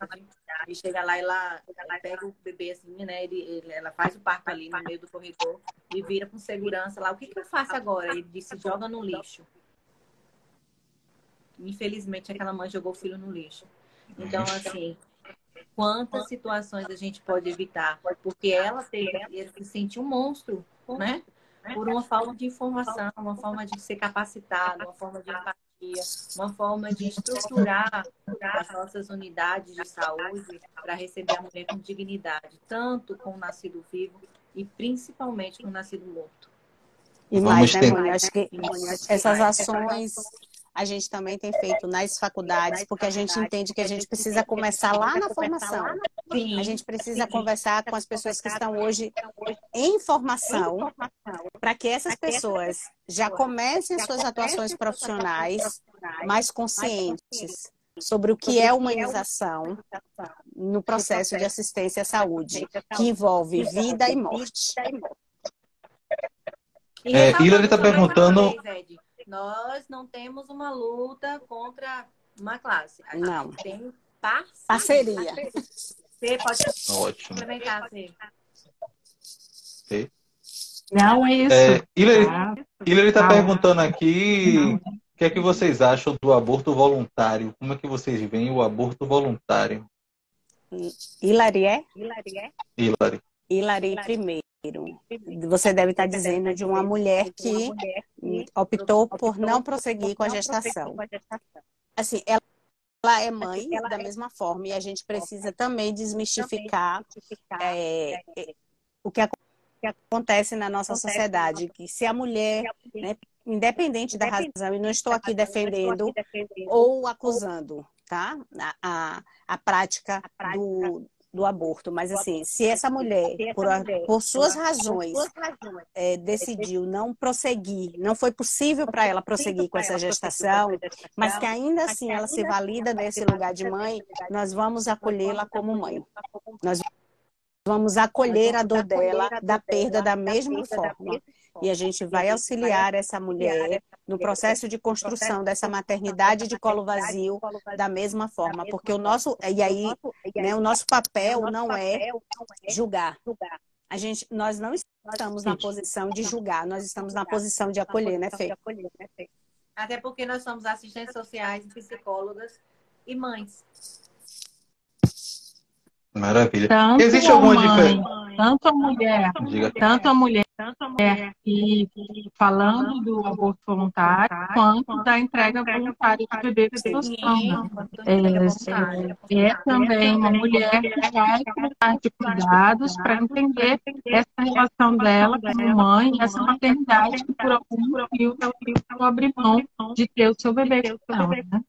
e chega lá, ela pega o bebê assim, né? Ela faz o parto ali no meio do corredor e vira com segurança lá. O que eu faço agora? Ele disse, joga no lixo. Infelizmente, aquela mãe jogou o filho no lixo. Então, assim, quantas situações a gente pode evitar? Porque ela se sentiu um monstro, né? Por uma falta de informação, uma forma de ser capacitado, uma forma de empatia, uma forma de estruturar as nossas unidades de saúde para receber a mulher com dignidade, tanto com o nascido vivo e principalmente com o nascido morto. E mais, né, Mônica? Acho que essas ações a gente também tem feito nas faculdades, porque a gente entende que a gente precisa começar lá na formação. Sim. A gente precisa conversar com as pessoas que estão hoje em formação, para que essas pessoas já comecem suas atuações profissionais mais conscientes sobre o que é humanização no processo de assistência à saúde, que envolve vida e morte. Hilary está perguntando... Nós não temos uma luta contra uma classe. A gente não. tem parceria. Você pode complementar, Fê. Não é isso. Hilary está perguntando aqui o que é que vocês acham do aborto voluntário. Como é que vocês veem o aborto voluntário? Hilary é? Hilary primeiro. Você deve estar dizendo de uma mulher que optou por não prosseguir com a gestação. Assim, ela é mãe da mesma forma e a gente precisa também desmistificar o que acontece na nossa sociedade, que se a mulher, né, independente da razão, e não estou aqui defendendo ou acusando, tá? A prática do aborto. Mas, assim, se essa mulher, por suas razões, decidiu não prosseguir, não foi possível para ela prosseguir com essa gestação, mas que ainda assim ela se valida nesse lugar de mãe, nós vamos acolhê-la como mãe. Nós vamos acolher a dor dela, da perda, da mesma forma. E a gente vai auxiliar essa mulher no processo de construção dessa maternidade de colo vazio da mesma forma. Porque o nosso papel não é julgar. Nós não estamos na posição de julgar, nós estamos na posição de acolher, né, Fê? Até porque nós somos assistentes sociais, psicólogas e mães. Maravilha. Tanto Existe alguma mãe, diferença? tanto a mulher que falando do aborto voluntário, quanto da entrega voluntária de bebê de adoção. É também uma mulher que vai cuidar de cuidados para entender essa relação dela como mãe, essa maternidade que por algum motivo ela abre mão de ter o seu bebê com ela, né?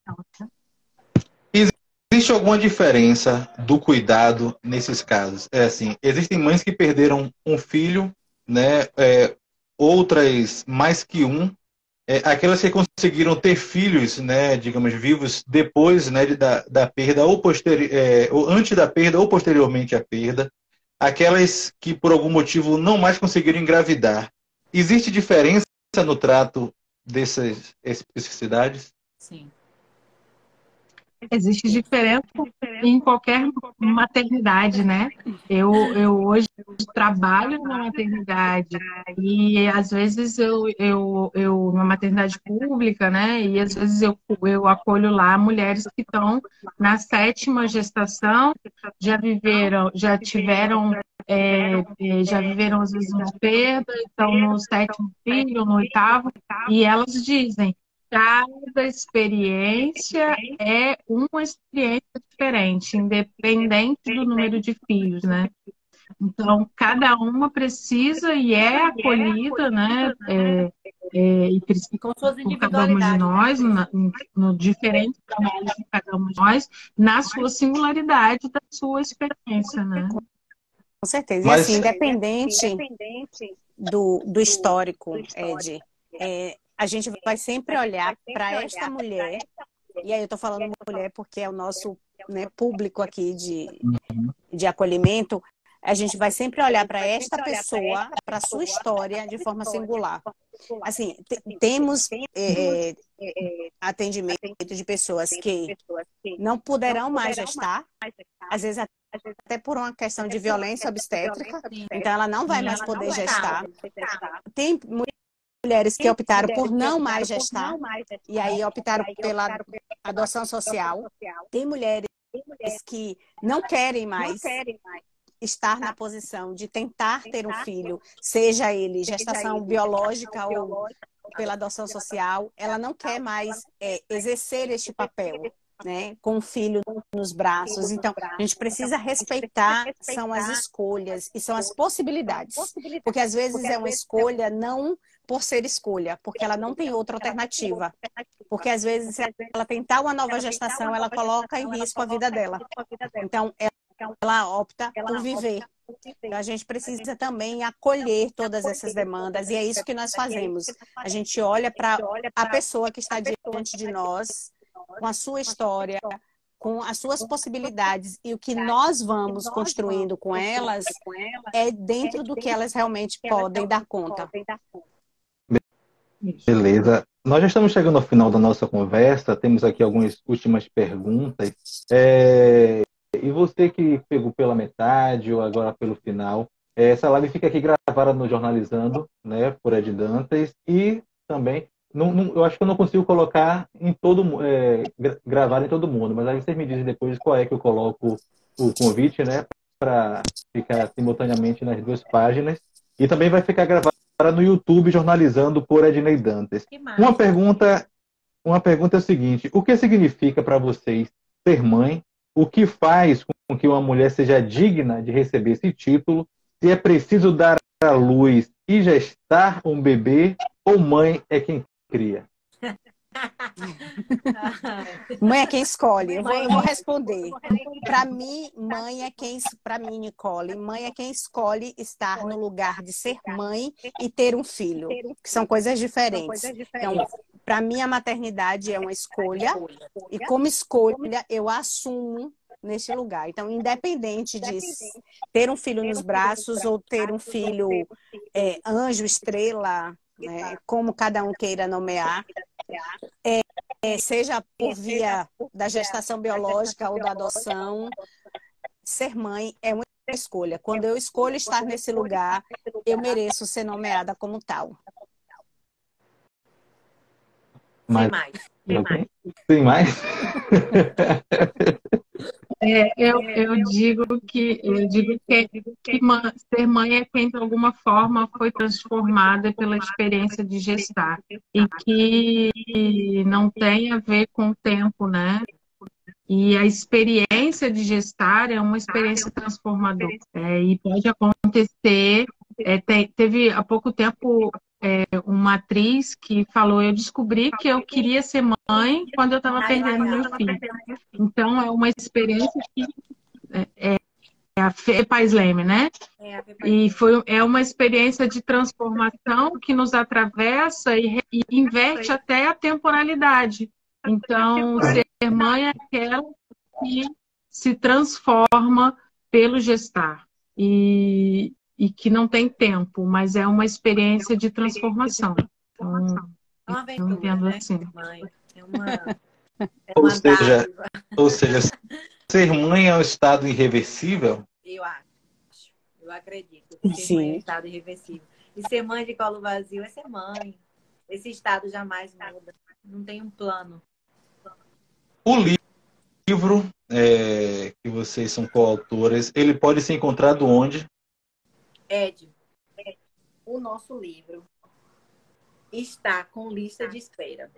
Existe alguma diferença do cuidado nesses casos? Assim, existem mães que perderam um filho, né? Outras mais que um. Aquelas que conseguiram ter filhos, né, digamos, vivos depois, né, da perda, ou antes da perda ou posteriormente à perda. Aquelas que por algum motivo não mais conseguiram engravidar. Existe diferença no trato dessas especificidades? Sim. Existe diferença em qualquer maternidade, né? Eu hoje trabalho na maternidade e às vezes eu na maternidade pública, né? E às vezes eu acolho lá mulheres que estão na 7ª gestação, já viveram às vezes uma perda, estão no 7º filho, no 8º, e elas dizem: cada experiência é uma experiência diferente, independente do número de filhos, né? Então, cada uma precisa e é acolhida, né? E Com suas por cada uma de nós, no diferente trabalho de cada uma de nós, na sua singularidade da sua experiência, né? Com certeza. E assim, independente do histórico, Ed, a gente vai sempre olhar para esta mulher, e aí eu estou falando mulher porque é o nosso, né, público aqui de acolhimento, a gente vai sempre olhar para esta pessoa, para a sua história, de forma singular. Assim, temos atendimento de pessoas que não poderão mais gestar, às vezes até por uma questão de violência obstétrica, então ela não vai mais poder gestar. Tem mulheres que optaram por não mais gestar, e aí optaram pela adoção social. Tem mulheres que não querem mais estar na posição de tentar ter um filho, seja ele gestação biológica ou pela adoção social, ela não quer mais exercer este papel, né, com o filho nos braços. Então, a gente precisa respeitar, são as escolhas e são as possibilidades. Porque às vezes é uma escolha não por ser escolha, porque ela não tem outra alternativa. Porque às vezes, se ela tentar uma nova gestação, ela coloca em risco a vida dela. Então, ela opta por viver. Então, a gente precisa também acolher todas essas demandas, e é isso que nós fazemos. A gente olha para a pessoa que está diante de nós, com a sua história, com as suas possibilidades, e o que nós vamos construindo com elas é dentro do que elas realmente podem dar conta. Beleza. Nós já estamos chegando ao final da nossa conversa, temos aqui algumas últimas perguntas. E você que pegou pela metade ou agora pelo final, essa live fica aqui gravada no Jornalizando, né, por Ed Dantas, e também, eu acho que eu não consigo colocar gravar em todo mundo, mas aí vocês me dizem depois qual é que eu coloco o convite, né, para ficar simultaneamente nas duas páginas, e também vai ficar gravado no YouTube Jornalizando por Ednei Dantas. Uma pergunta é o seguinte: o que significa para vocês ser mãe? O que faz com que uma mulher seja digna de receber esse título? Se é preciso dar à luz e gestar um bebê, ou mãe é quem cria? Mãe é quem escolhe. Eu vou responder. Para mim, mãe é quem, para mim, Nicole, mãe é quem escolhe estar no lugar de ser mãe e ter um filho, que são coisas diferentes. Então, para mim, a maternidade é uma escolha e como escolha eu assumo nesse lugar. Então, independente de ter um filho nos braços ou ter um filho anjo, estrela, né, como cada um queira nomear, seja por via da gestação biológica ou da adoção, ser mãe é uma escolha. Quando eu escolho estar nesse lugar, eu mereço ser nomeada como tal. Sem mais. Tem mais? Eu digo que ser mãe é quem de alguma forma foi transformada pela experiência de gestar e que não tem a ver com o tempo, né? E a experiência de gestar é uma experiência transformadora. E pode acontecer. Teve há pouco tempo uma atriz que falou: eu descobri que eu queria ser mãe quando eu estava perdendo meu filho. Então, é uma experiência que é a Fê Paz Leme, né? E é uma experiência de transformação que nos atravessa e inverte até a temporalidade. Então, ser mãe é aquela que se transforma pelo gestar. E que não tem tempo, mas é uma experiência de transformação. Então, É uma aventura, né? Assim. Mãe. É uma ou seja, ser mãe é um estado irreversível? Eu acho. Eu acredito que ser mãe é um estado irreversível. E ser mãe de colo vazio é ser mãe. Esse estado jamais muda. Não tem um plano. O livro que vocês são coautoras, ele pode ser encontrado onde? Ed, o nosso livro está com lista de espera.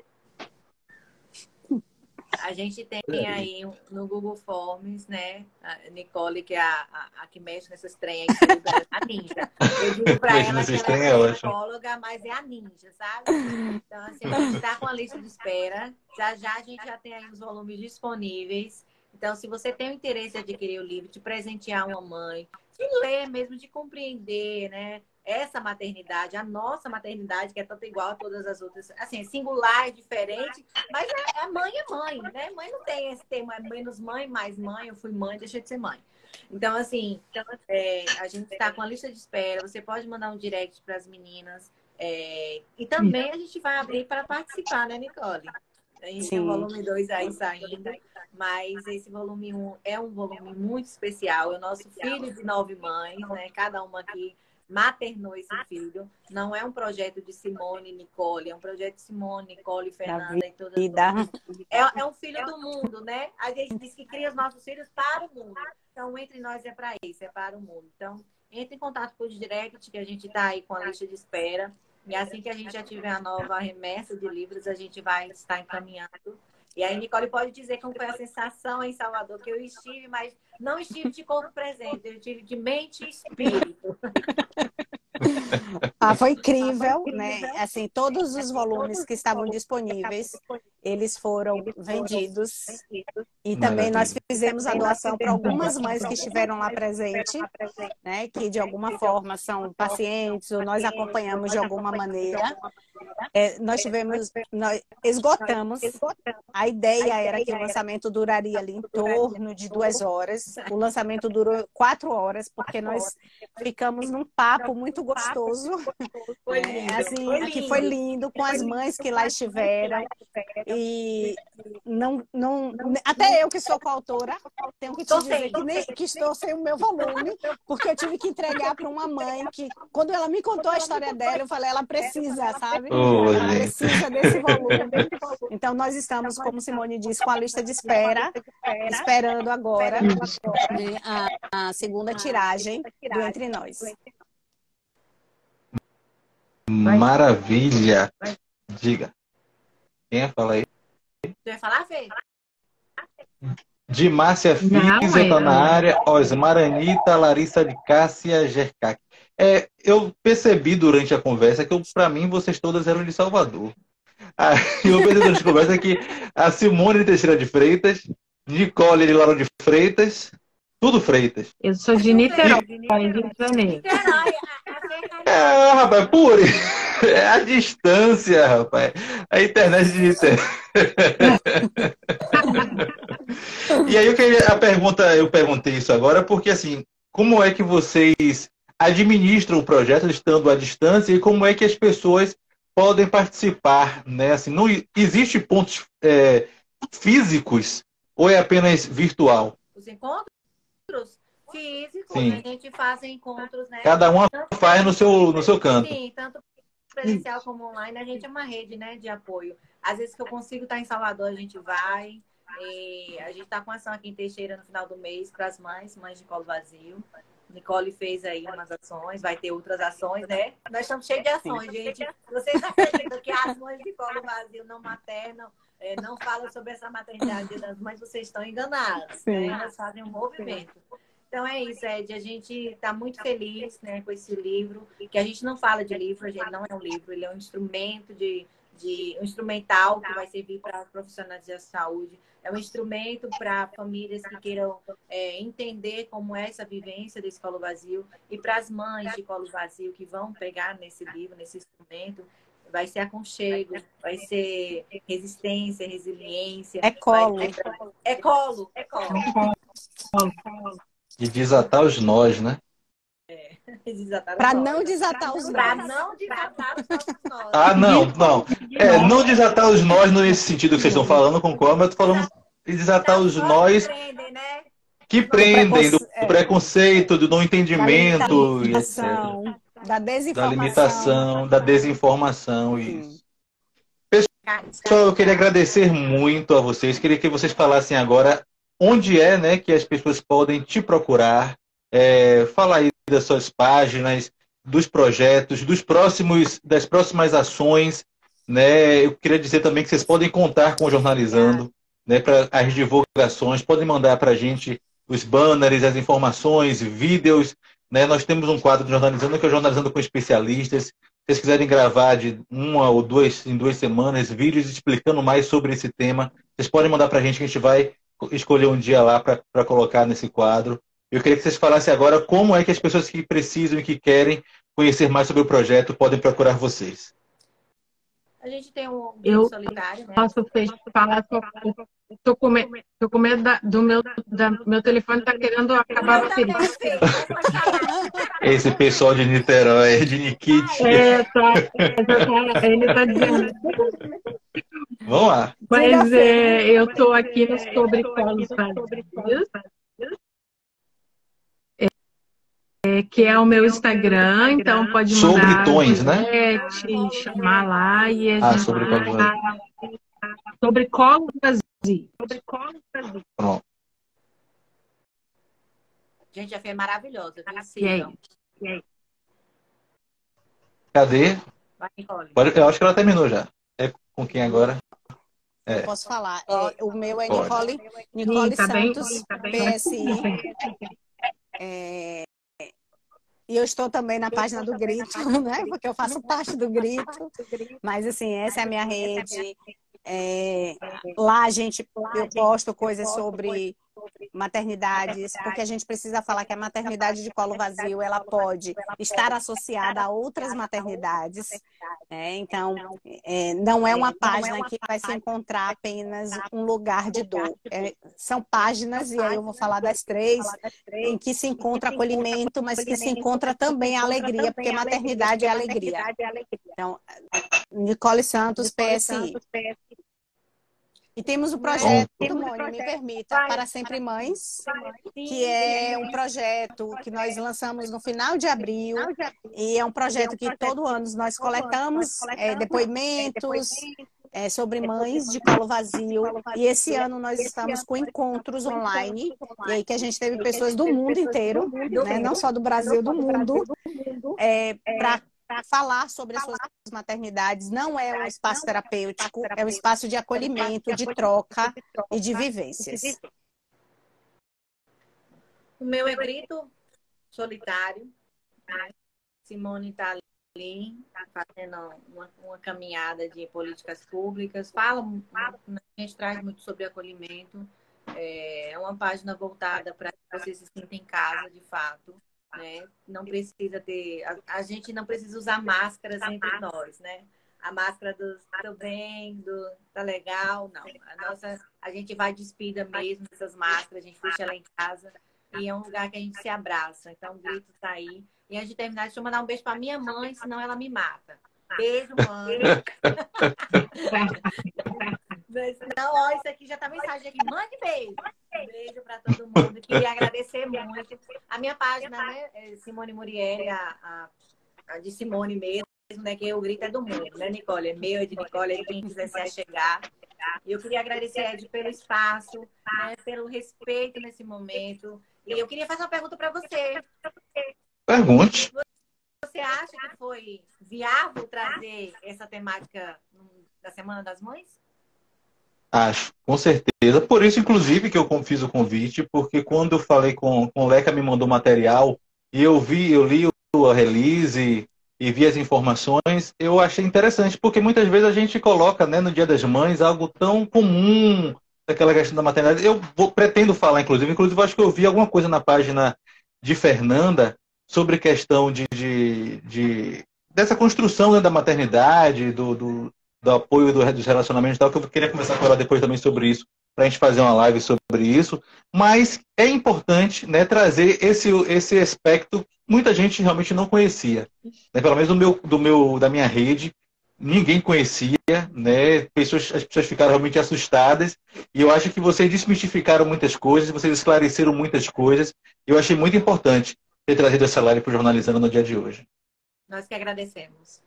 A gente tem aí no Google Forms, né? A Nicole, que é a que mexe nessas trem aqui, a ninja. Eu digo pra ela que ela é psicóloga, mas é a ninja, sabe? Então, assim, a gente está com a lista de espera. Já a gente já tem aí os volumes disponíveis. Então, se você tem o interesse em adquirir o livro, de presentear uma mãe, de ler mesmo, de compreender, né? Essa maternidade, a nossa maternidade, que é tanto igual a todas as outras, assim, singular, diferente, mas mãe, né? Mãe não tem esse termo, é menos mãe, mais mãe, eu fui mãe, deixa de ser mãe. Então, assim, a gente está com a lista de espera, você pode mandar um direct para as meninas, e também a gente vai abrir para participar, né, Nicole? A gente tem o volume 2 aí saindo, mas esse volume 1 é um volume muito especial, é o nosso filho de 9 mães, né? Cada uma aqui maternou esse filho. Não é um projeto de Simone e Nicole, é um projeto de Simone, Nicole, Fernanda e todas as. É um filho do mundo, né? A gente diz que cria os nossos filhos para o mundo. Então, entre nós é para isso, é para o mundo. Então, entre em contato por direct, que a gente está aí com a lista de espera. E assim que a gente já tiver a nova remessa de livros, a gente vai estar encaminhando. E aí, Nicole pode dizer como foi a sensação em Salvador, que eu estive, mas não estive de corpo presente, eu estive de mente e espírito. Foi incrível, né? Assim, todos os volumes que estavam disponíveis, eles foram vendidos. E também nós fizemos a doação para algumas mães que estiveram lá presentes, né? Que de alguma forma são pacientes ou nós acompanhamos de alguma maneira. Nós esgotamos. A ideia era que o lançamento duraria ali em torno de 2 horas. O lançamento durou 4 horas, porque nós ficamos num papo muito gostoso. Que foi lindo, com as mães que lá estiveram. E até eu que sou coautora, tenho que te dizer que estou sem o meu volume, porque eu tive que entregar para uma mãe que, quando ela me contou a história dela, eu falei, ela precisa, sabe? Ela precisa desse volume. Então, nós estamos, como Simone disse, com a lista de espera, esperando agora a segunda tiragem do Entre Nós. Maravilha! Diga. Quem ia falar aí? Você vai falar, Fê? De Márcia Físia está na área. Osmar Anitta, Larissa de Cássia Gercac. Eu percebi durante a conversa que, para mim, vocês todas eram de Salvador. E o vencedor de conversa é que a Simone Teixeira de Freitas, Nicole de Lauro de Freitas, tudo Freitas. Eu sou de Niterói, Rio de Janeiro. Rapaz, por é a distância, rapaz. A internet de Niterói. E aí eu perguntei isso agora porque assim, como é que vocês administram o projeto estando à distância e como é que as pessoas podem participar, né? Assim, não existe pontos físicos ou é apenas virtual? Os encontros físicos, Sim. a gente faz encontros, né? Cada um faz no seu canto. Sim, tanto presencial como online, a gente é uma rede, né, de apoio. Às vezes que eu consigo estar em Salvador, a gente vai. E a gente está com ação aqui em Teixeira no final do mês para as mães de colo vazio. Nicole fez aí umas ações, vai ter outras ações, né? Nós estamos cheios de ações, gente. Vocês acreditam que as mães de colo vazio não maternam, não falam sobre essa maternidade das mães, vocês estão enganados, né? Elas fazem um movimento. Então é isso, Ed. A gente está muito feliz, né, com esse livro, que a gente não fala de livro, a gente não é um livro, ele é um instrumento um instrumental que vai servir para profissionais de saúde. É um instrumento para famílias que queiram entender como é essa vivência desse colo vazio e para as mães de colo vazio que vão pegar nesse livro, nesse instrumento. Vai ser aconchego, vai ser resistência, resiliência. É colo. É colo. É colo. E desatar os nós, né? Para não desatar os nós. Para não desatar os nós. Ah, não. Não desatar os nós nesse sentido que vocês estão falando, concordo, mas eu tô falando de desatar os nós que prendem do preconceito, do não entendimento, da desinformação. Da limitação, da desinformação. Isso. Pessoal, eu queria agradecer muito a vocês. Queria que vocês falassem agora onde é, né, que as pessoas podem te procurar. Fala aí das suas páginas, dos projetos, das próximas ações, né? Eu queria dizer também que vocês podem contar com o Jornalizando, né, para as divulgações, podem mandar para a gente os banners, as informações, vídeos, né? Nós temos um quadro do Jornalizando que é o Jornalizando com Especialistas. Se vocês quiserem gravar de uma ou em 2 semanas, vídeos explicando mais sobre esse tema, vocês podem mandar para a gente que a gente vai escolher um dia lá para colocar nesse quadro. Eu queria que vocês falassem agora como é que as pessoas que precisam e que querem conhecer mais sobre o projeto podem procurar vocês. A gente tem um grupo solitário, né? Posso falar, tô com medo do meu telefone tá querendo acabar a bateria. Esse pessoal de Niterói, de Nikit. Ele tá dizendo. Vamos lá. Mas eu tô aqui no Sobre Colos Vazios, que é o meu Instagram, então pode mandar sobre tons, né? Chamar lá e a gente sobre colos vazios. Sobre colos vazios. Pronto. Gente, já foi maravilhosa. E aí? Cadê? Vai, Nicole. Eu acho que ela terminou já. É com quem agora? Eu posso falar. O meu é Nicole Santos, PSI. E eu estou também na página do Grito, né? Porque eu faço parte do Grito. Mas, assim, essa é a minha rede. Lá eu posto coisas sobre maternidades, porque a gente precisa falar que a maternidade de colo vazio ela pode estar associada a outras maternidades, né? Então não é uma página que vai se encontrar apenas um lugar de dor, são páginas, e aí eu vou falar das 3 em que se encontra acolhimento, mas que se encontra também a alegria, porque maternidade é alegria. Então, Nicole Santos, PSI. E temos o projeto, Mônica, me permita, Para Sempre Mães, que é um projeto que nós lançamos no final de abril, e é um projeto que todo ano nós coletamos depoimentos sobre mães de colo vazio, e esse ano nós estamos com encontros online, e aí que a gente teve pessoas do mundo inteiro, né, não só do Brasil, do mundo, para falar sobre as suas maternidades. Não é um espaço terapêutico, é um espaço de acolhimento, de troca e de vivências. O meu é Grito Solitário. Simone está fazendo uma caminhada de políticas públicas. Fala, a gente traz muito sobre acolhimento. É uma página voltada para que você se sinta em casa, de fato. Né? Não precisa ter... A gente não precisa usar máscaras entre nós, né? A máscara do tô bem, do tá legal, não. A gente vai despida mesmo dessas máscaras, a gente deixa ela em casa e é um lugar que a gente se abraça. Então o grito tá aí. E antes de terminar, deixa eu mandar um beijo para minha mãe, senão ela me mata. Beijo, mãe. Não, ó, isso aqui já tá mensagem aqui. Mande beijo. Beijo para todo mundo. Queria agradecer muito. A minha página, né, é Simone Muriel, a de Simone mesmo, né, que o grito é do mundo, né, Nicole? É meu, é de Nicole, é de quem quiser se achegar. E eu queria agradecer, Ed, pelo espaço, né, pelo respeito nesse momento. E eu queria fazer uma pergunta para você. Pergunte. Você acha que foi viável trazer essa temática da Semana das Mães? Acho, com certeza. Por isso, inclusive, que eu fiz o convite, porque quando eu falei com o Leca, me mandou material, e eu li a release e vi as informações, eu achei interessante, porque muitas vezes a gente coloca, né, no Dia das Mães algo tão comum, daquela questão da maternidade. Pretendo falar, inclusive, eu acho que eu vi alguma coisa na página de Fernanda sobre questão dessa construção, né, da maternidade, do apoio dos relacionamentos e tal, que eu queria conversar com ela depois também sobre isso, para a gente fazer uma live sobre isso. Mas é importante, né, trazer esse aspecto que muita gente realmente não conhecia. Né? Pelo menos da minha rede, ninguém conhecia, né? As pessoas ficaram realmente assustadas. E eu acho que vocês desmistificaram muitas coisas, vocês esclareceram muitas coisas. E eu achei muito importante ter trazido essa live para o Jornalizando no dia de hoje. Nós que agradecemos.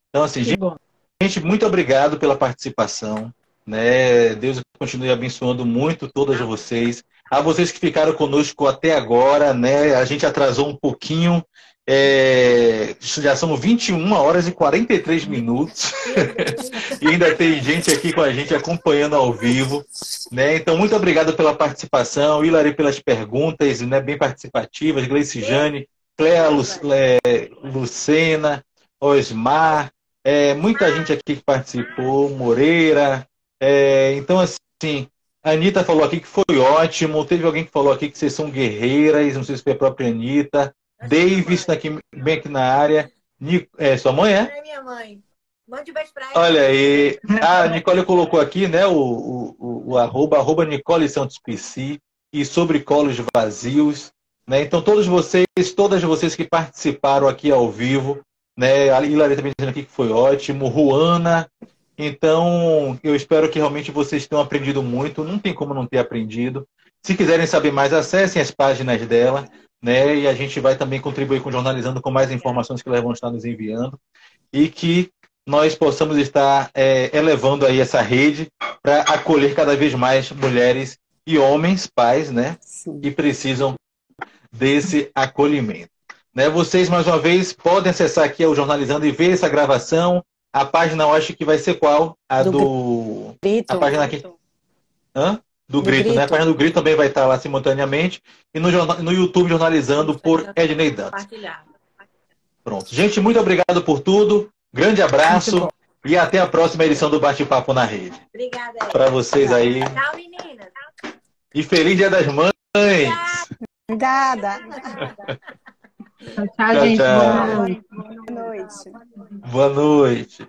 Então, assim, gente, muito obrigado pela participação. Né? Deus continue abençoando muito todas vocês. A vocês que ficaram conosco até agora, né? A gente atrasou um pouquinho. Já são 21 horas e 43 minutos. E ainda tem gente aqui com a gente acompanhando ao vivo. Né? Então, muito obrigado pela participação. Hilary pelas perguntas, né? Bem participativas. Gleice Jane, Cléa, Lucena, Osmar. Muita gente aqui que participou, Moreira. Então, assim, a Anitta falou aqui que foi ótimo. Teve alguém que falou aqui que vocês são guerreiras. Não sei se foi a própria Anitta. Davis está aqui, bem aqui na área. Sua mãe é? É minha mãe. Mande um beijo pra ela. Olha aí. A Nicole colocou aqui, né, o arroba Nicole Santos PC e sobre colos vazios. Né? Então, todas vocês que participaram aqui ao vivo, né? A Hilary também dizendo aqui que foi ótimo. Ruana. Então, eu espero que realmente vocês tenham aprendido muito. Não tem como não ter aprendido. Se quiserem saber mais, acessem as páginas dela. Né? E a gente vai também contribuir com o Jornalizando com mais informações que elas vão estar nos enviando. E que nós possamos estar elevando aí essa rede para acolher cada vez mais mulheres e homens, pais, né? Que precisam desse acolhimento. Né? Vocês, mais uma vez, podem acessar aqui o Jornalizando e ver essa gravação. A página, eu acho que vai ser qual? A do Grito. A página aqui. Do Grito, né? A página do Grito também vai estar lá simultaneamente. E no YouTube, Jornalizando por Ednei Dantas. Pronto. Gente, muito obrigado por tudo. Grande abraço. E até a próxima edição do Bate-Papo na Rede. Obrigada. Para vocês aí. Tchau, meninas. E feliz Dia das Mães. Obrigada. Tchau, gente. Tchau. Boa noite. Boa noite.